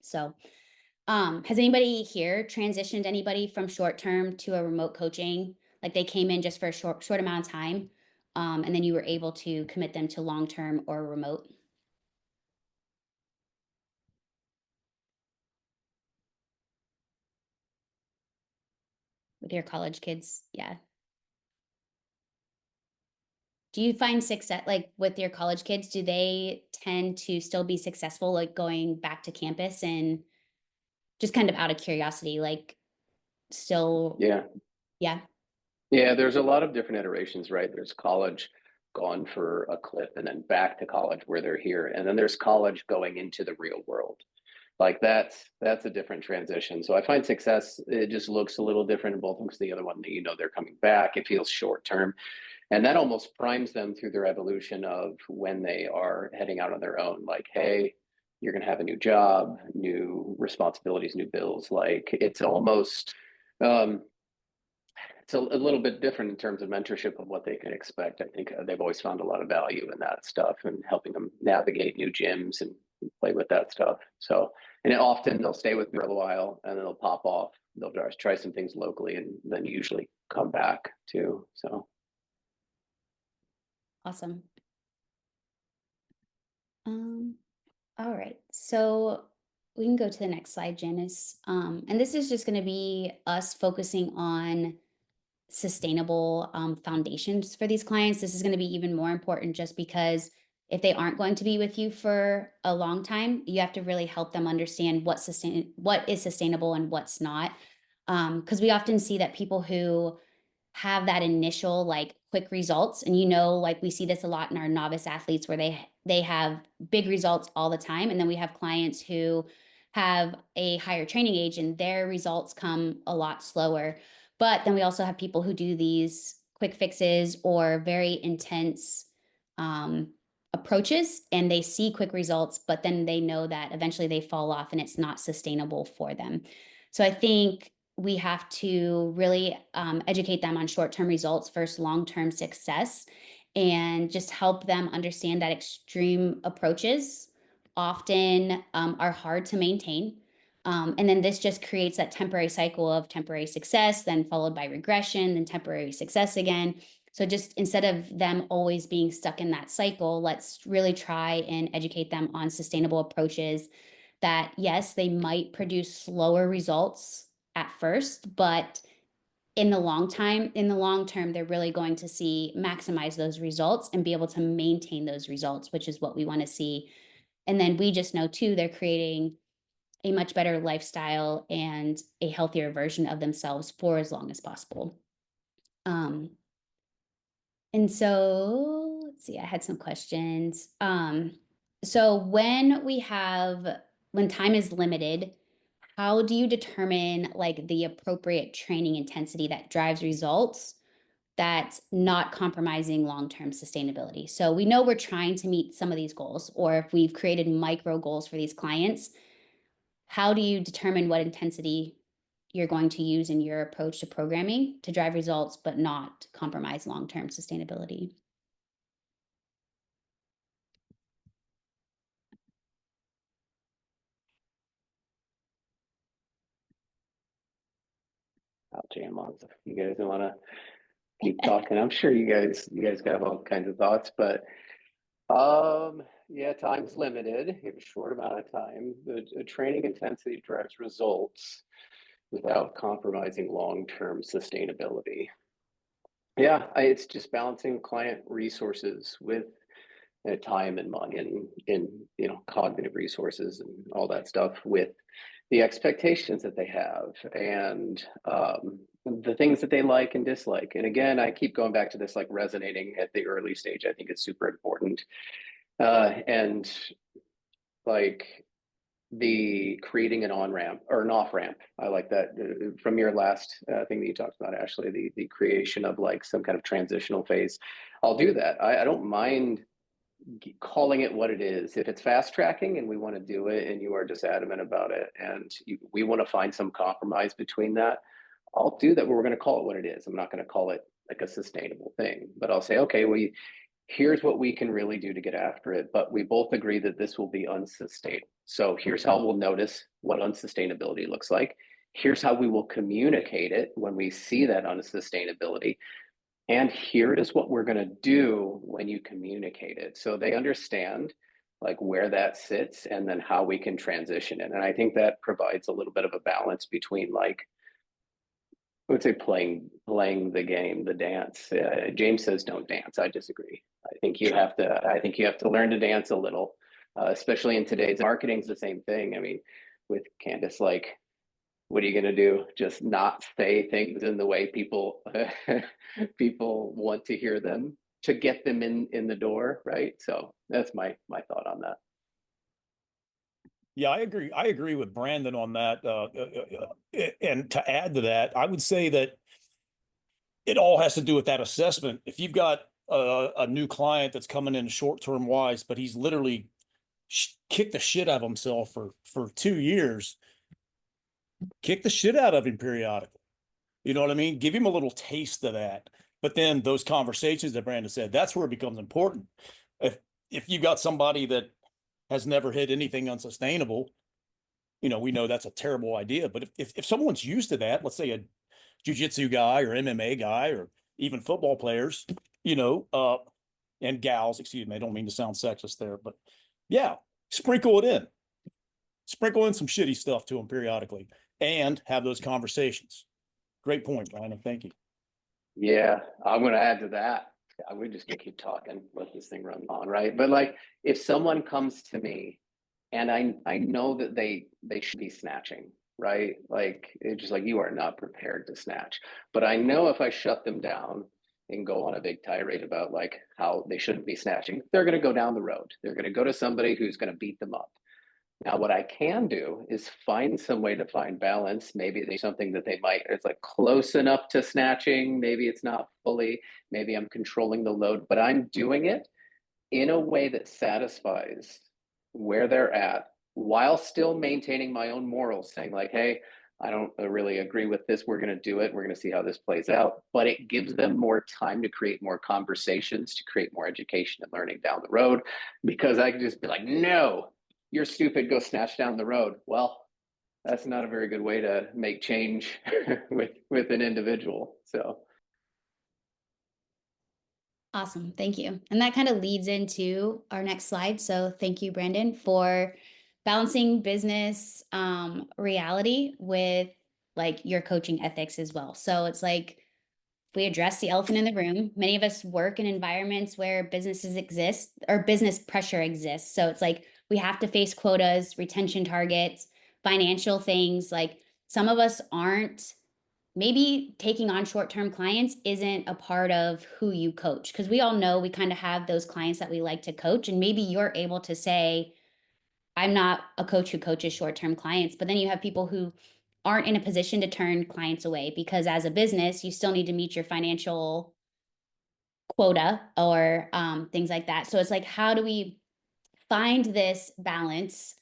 So has anybody here transitioned anybody from short term to a remote coaching? Like they came in just for a short amount of time, and then you were able to commit them to long term or remote? With your college kids, yeah. Do you find success, like with your college kids, do they tend to still be successful, like going back to campus? And just kind of out of curiosity, like still, Yeah. yeah. Yeah, there's a lot of different iterations, right? There's college gone for a clip and then back to college where they're here. And then there's college going into the real world. Like that's a different transition. So I find success, it just looks a little different in both of them because the other one, you know, they're coming back. It feels short term. And that almost primes them through their evolution of when they are heading out on their own. Like, hey, you're going to have a new job, new responsibilities, new bills. Like it's almost, it's a little bit different in terms of mentorship of what they can expect. I think they've always found a lot of value in that stuff and helping them navigate new gyms and play with that stuff. So, and often they'll stay with me for a while and then they'll pop off. They'll try some things locally and then usually come back too. So. Awesome. All right, so we can go to the next slide, Janice. And this is just going to be us focusing on sustainable foundations for these clients. This is going to be even more important just because if they aren't going to be with you for a long time, you have to really help them understand what is sustainable and what's not. Because we often see that people who have that initial like quick results, and like we see this a lot in our novice athletes where they have big results all the time, and then we have clients who have a higher training age and their results come a lot slower. But then we also have people who do these quick fixes or very intense approaches and they see quick results, but then they know that eventually they fall off and it's not sustainable for them. So I think we have to really educate them on short-term results versus long-term success and just help them understand that extreme approaches often are hard to maintain. And then this just creates that temporary cycle of temporary success, then followed by regression, then temporary success again. So just instead of them always being stuck in that cycle, let's really try and educate them on sustainable approaches that, yes, they might produce slower results at first, but in the long term, they're really going to maximize those results and be able to maintain those results, which is what we want to see. And then we just know too, they're creating a much better lifestyle and a healthier version of themselves for as long as possible. And so let's see, I had some questions. So when time is limited, how do you determine like the appropriate training intensity that drives results that's not compromising long-term sustainability? So we know we're trying to meet some of these goals, or if we've created micro goals for these clients, how do you determine what intensity you're going to use in your approach to programming to drive results, but not compromise long-term sustainability? I'll jam on if you guys want to keep talking. I'm sure you guys got all kinds of thoughts, but yeah, time's limited. You have a short amount of time. The training intensity drives results without compromising long-term sustainability. Yeah, it's just balancing client resources with time and money and cognitive resources and all that stuff with the expectations that they have and the things that they like and dislike. And again, I keep going back to this, like resonating at the early stage. I think it's super important. And like the creating an on-ramp or an off-ramp. I like that from your last thing that you talked about, Ashley, the creation of like some kind of transitional phase. I'll do that. I don't mind calling it what it is. If it's fast tracking and we want to do it and you are just adamant about it and we want to find some compromise between that, I'll do that, but we're going to call it what it is. I'm not going to call it like a sustainable thing, but I'll say, okay, here's what we can really do to get after it, but we both agree that this will be unsustainable. So here's how we'll notice what unsustainability looks like. Here's how we will communicate it when we see that unsustainability. And here is what we're going to do when you communicate it. So they understand like where that sits and then how we can transition it. And I think that provides a little bit of a balance between like, I would say playing the game, the dance. James says don't dance. I disagree. I think you have to learn to dance a little, especially in today's marketing's the same thing. I mean, with Candace, like, what are you going to do? Just not say things in the way people want to hear them to get them in the door, right? So that's my thought on that. Yeah, I agree. I agree with Brandon on that. And to add to that, I would say that it all has to do with that assessment. If you've got a new client that's coming in short-term wise, but he's literally kicked the shit out of himself for 2 years, kick the shit out of him periodically. You know what I mean? Give him a little taste of that. But then those conversations that Brandon said, that's where it becomes important. If you got somebody that has never hit anything unsustainable, we know that's a terrible idea. But if someone's used to that, let's say a jiu-jitsu guy or MMA guy or even football players, and gals, excuse me, I don't mean to sound sexist there, but yeah, sprinkle in some shitty stuff to them periodically and have those conversations. Great point, Brandon. Thank you. Yeah, I'm going to add to that. We're just going to keep talking, let this thing run on, right? But like, if someone comes to me and I know that they should be snatching, right? Like, it's just like, you are not prepared to snatch. But I know if I shut them down and go on a big tirade about like how they shouldn't be snatching, they're going to go down the road. They're going to go to somebody who's going to beat them up. Now, what I can do is find some way to find balance. Maybe there's something that it's like close enough to snatching. Maybe it's not fully, maybe I'm controlling the load, but I'm doing it in a way that satisfies where they're at while still maintaining my own morals, saying like, hey, I don't really agree with this. We're going to do it. We're going to see how this plays out. But it gives them more time to create more conversations, to create more education and learning down the road, because I can just be like, no, you're stupid, go snatch down the road. Well, that's not a very good way to make change with an individual. So Awesome. Thank you. And that kind of leads into our next slide. So thank you, Brandon, for balancing business reality with like your coaching ethics as well. So it's like, we address the elephant in the room. Many of us work in environments where businesses exist or business pressure exists. So it's like we have to face quotas, retention targets, financial things. Like some of us aren't, maybe taking on short-term clients isn't a part of who you coach, because we all know we kind of have those clients that we like to coach. And maybe you're able to say, I'm not a coach who coaches short-term clients, but then you have people who aren't in a position to turn clients away because as a business, you still need to meet your financial quota or things like that. So it's like, how do we find this balance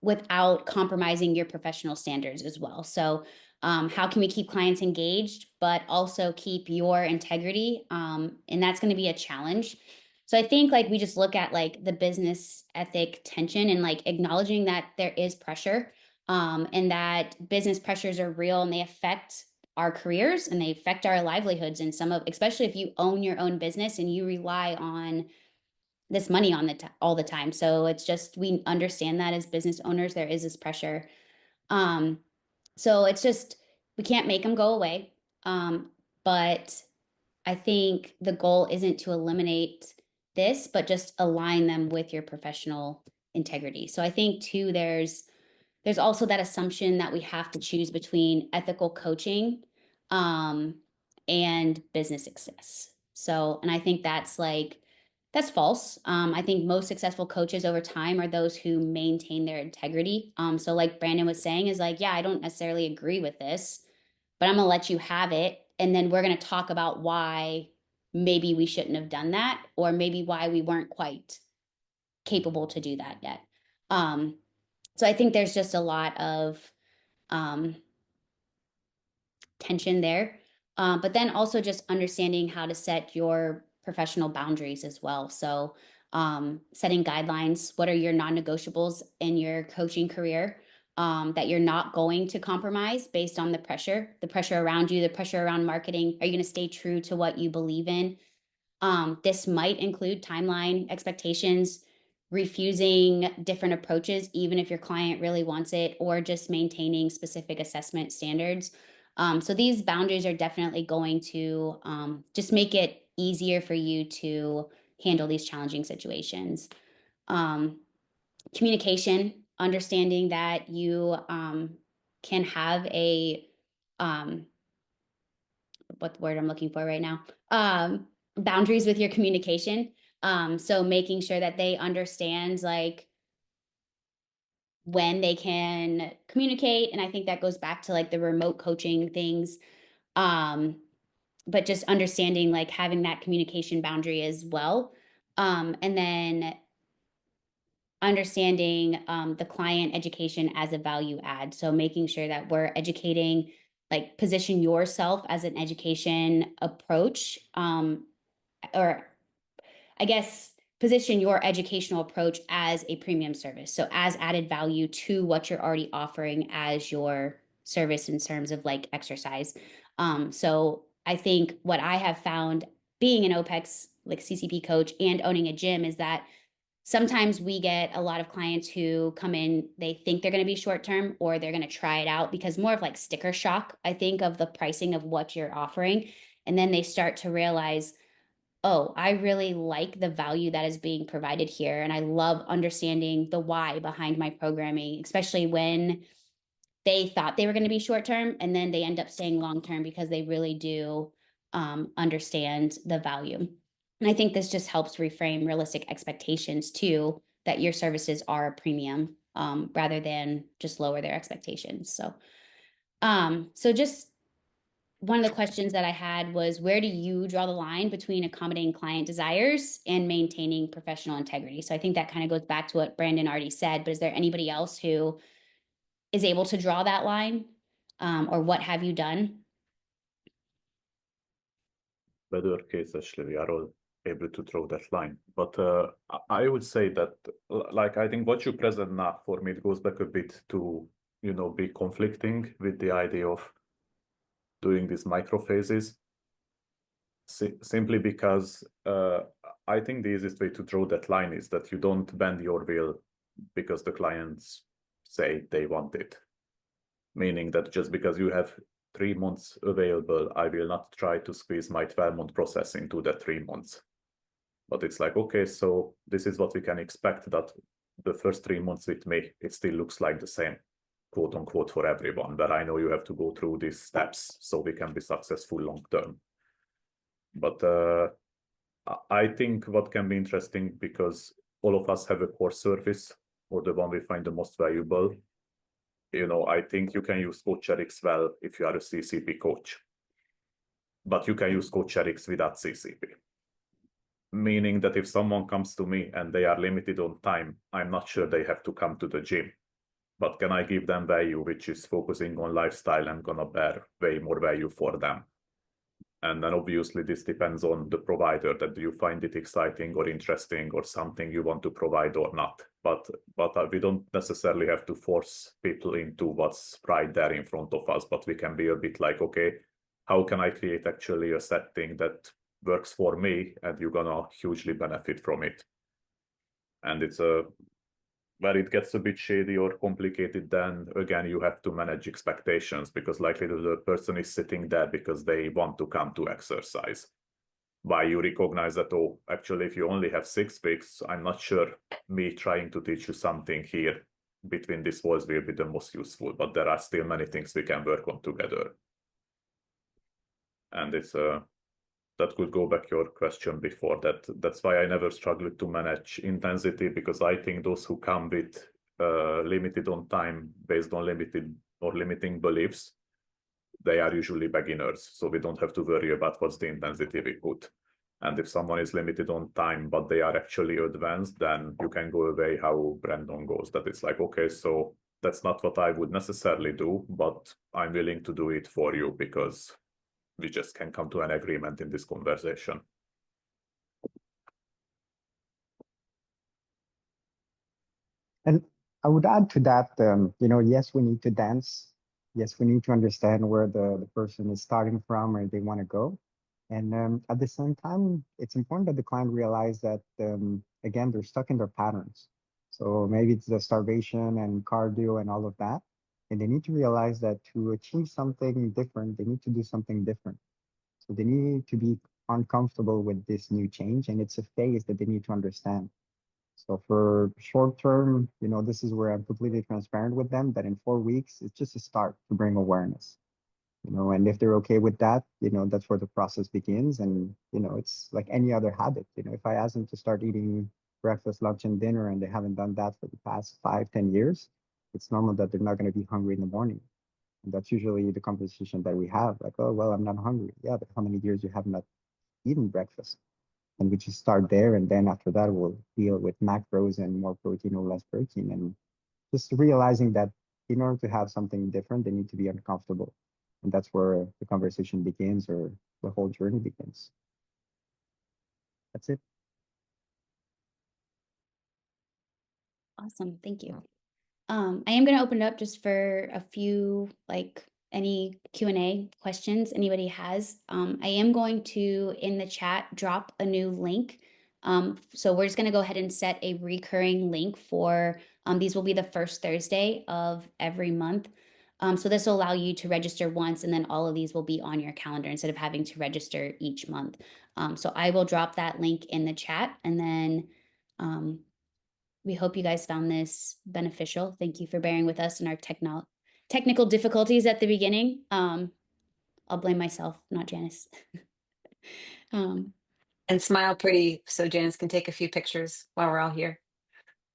without compromising your professional standards as well? So how can we keep clients engaged, but also keep your integrity? And that's going to be a challenge. So I think like we just look at like the business ethic tension and like acknowledging that there is pressure and that business pressures are real and they affect our careers and they affect our livelihoods. And some of, especially if you own your own business and you rely on this money on all the time. So it's just, we understand that as business owners, there is this pressure. So it's just, we can't make them go away. But I think the goal isn't to eliminate this, but just align them with your professional integrity. So I think too, there's also that assumption that we have to choose between ethical coaching and business success. So, and I think that's false. I think most successful coaches over time are those who maintain their integrity. So like Brandon was saying is like, yeah, I don't necessarily agree with this, but I'm gonna let you have it. And then we're gonna talk about why maybe we shouldn't have done that, or maybe why we weren't quite capable to do that yet. So I think there's just a lot of tension there. But then also just understanding how to set your professional boundaries as well. So setting guidelines, what are your non-negotiables in your coaching career that you're not going to compromise based on the pressure around you, the pressure around marketing. Are you going to stay true to what you believe in? This might include timeline expectations, refusing different approaches, even if your client really wants it, or just maintaining specific assessment standards. So these boundaries are definitely going to just make it easier for you to handle these challenging situations. Communication, understanding that you can have a, what word I'm looking for right now, boundaries with your communication. So making sure that they understand like when they can communicate. And I think that goes back to like the remote coaching things. But just understanding like having that communication boundary as well. And then understanding the client education as a value add. So making sure that we're educating, like position yourself as an education approach, or I guess position your educational approach as a premium service. So as added value to what you're already offering as your service in terms of like exercise. So I think what I have found being an OPEX like CCP coach and owning a gym is that sometimes we get a lot of clients who come in, they think they're going to be short term or they're going to try it out because more of like sticker shock, I think, of the pricing of what you're offering. And then they start to realize, oh, I really like the value that is being provided here. And I love understanding the why behind my programming, especially when they thought they were going to be short term and then they end up staying long term because they really do understand the value. And I think this just helps reframe realistic expectations too, that your services are a premium rather than just lower their expectations. So just one of the questions that I had was, where do you draw the line between accommodating client desires and maintaining professional integrity? So I think that kind of goes back to what Brandon already said, but is there anybody else who is able to draw that line, or what have you done? Better case, actually, we are all able to draw that line. But I would say that, like, I think what you present now, for me, it goes back a bit to, be conflicting with the idea of doing these micro phases. Simply because I think the easiest way to draw that line is that you don't bend your will because the clients say they want it. Meaning that just because you have 3 months available, I will not try to squeeze my 12-month process into that 3 months. But it's like, okay, so this is what we can expect, that the first 3 months with me, it still looks like the same, quote unquote, for everyone. But I know you have to go through these steps so we can be successful long term. But I think what can be interesting, because all of us have a core service or the one we find the most valuable. You know, I think you can use CoachRx well if you are a CCP coach, but you can use CoachRx without CCP. Meaning that if someone comes to me and they are limited on time, I'm not sure they have to come to the gym. But can I give them value, which is focusing on lifestyle and gonna bear way more value for them? And then obviously this depends on the provider, that do you find it exciting or interesting or something you want to provide or not. But we don't necessarily have to force people into what's right there in front of us, but we can be a bit like, okay, how can I create actually a setting that works for me and you're gonna hugely benefit from it? And it's where it gets a bit shady or complicated, then again, you have to manage expectations, because likely the person is sitting there because they want to come to exercise. Why you recognize that, oh, actually, if you only have 6 weeks, I'm not sure me trying to teach you something here between these walls will be the most useful, but there are still many things we can work on together. And it's that could go back your question before that. That's why I never struggled to manage intensity, because I think those who come with limited on time based on limited or limiting beliefs, they are usually beginners. So we don't have to worry about what's the intensity we put. And if someone is limited on time, but they are actually advanced, then you can go away how Brandon goes, that it's like, okay, so that's not what I would necessarily do, but I'm willing to do it for you because we just can come to an agreement in this conversation. And I would add to that, you know, yes, we need to dance. Yes, we need to understand where the person is starting from, where they want to go. And at the same time, it's important that the client realize that, again, they're stuck in their patterns. So maybe it's the starvation and cardio and all of that. And they need to realize that to achieve something different, they need to do something different. So they need to be uncomfortable with this new change. And it's a phase that they need to understand. So for short term, you know, this is where I'm completely transparent with them that in 4 weeks, it's just a start to bring awareness, you know, and if they're okay with that, you know, that's where the process begins. And, you know, it's like any other habit. You know, if I ask them to start eating breakfast, lunch, and dinner, and they haven't done that for the past 5, 10 years, it's normal that they're not going to be hungry in the morning. And that's usually the conversation that we have, like, oh, well, I'm not hungry. Yeah, but how many years you have not eaten breakfast? And we just start there, and then after that we'll deal with macros and more protein or less protein, and just realizing that in order to have something different they need to be uncomfortable, and that's where the conversation begins, or the whole journey begins. That's it. Awesome. Thank you. I am going to open it up just for a few, like any Q&A questions anybody has. I am going to, in the chat, drop a new link. So we're just going to go ahead and set a recurring link for, these will be the first Thursday of every month. So this will allow you to register once, and then all of these will be on your calendar instead of having to register each month. So I will drop that link in the chat, and then we hope you guys found this beneficial. Thank you for bearing with us in our technical difficulties at the beginning. I'll blame myself, not Janice. And smile pretty so Janice can take a few pictures while we're all here.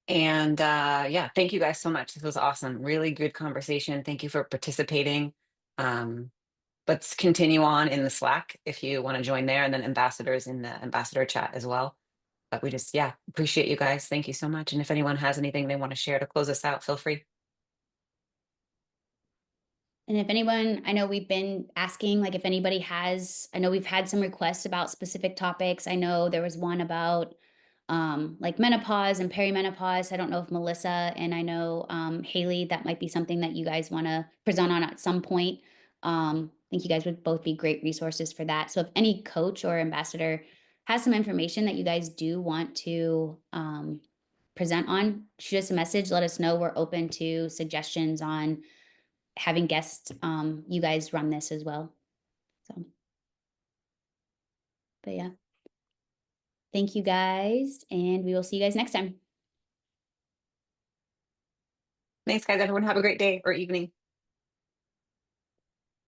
And yeah, thank you guys so much. This was awesome. Really good conversation. Thank you for participating. Let's continue on in the Slack if you want to join there, and then ambassadors in the ambassador chat as well. But we just, yeah, appreciate you guys. Thank you so much. And if anyone has anything they want to share to close us out, feel free. And if anyone, I know we've been asking, like if anybody has, I know we've had some requests about specific topics. I know there was one about like menopause and perimenopause. I don't know if Melissa and I know Haley, that might be something that you guys want to present on at some point. I think you guys would both be great resources for that. So if any coach or ambassador has some information that you guys do want to present on, shoot us a message, let us know. We're open to suggestions on having guests. You guys run this as well. So, but yeah. Thank you guys, and we will see you guys next time. Thanks, guys. Everyone have a great day or evening.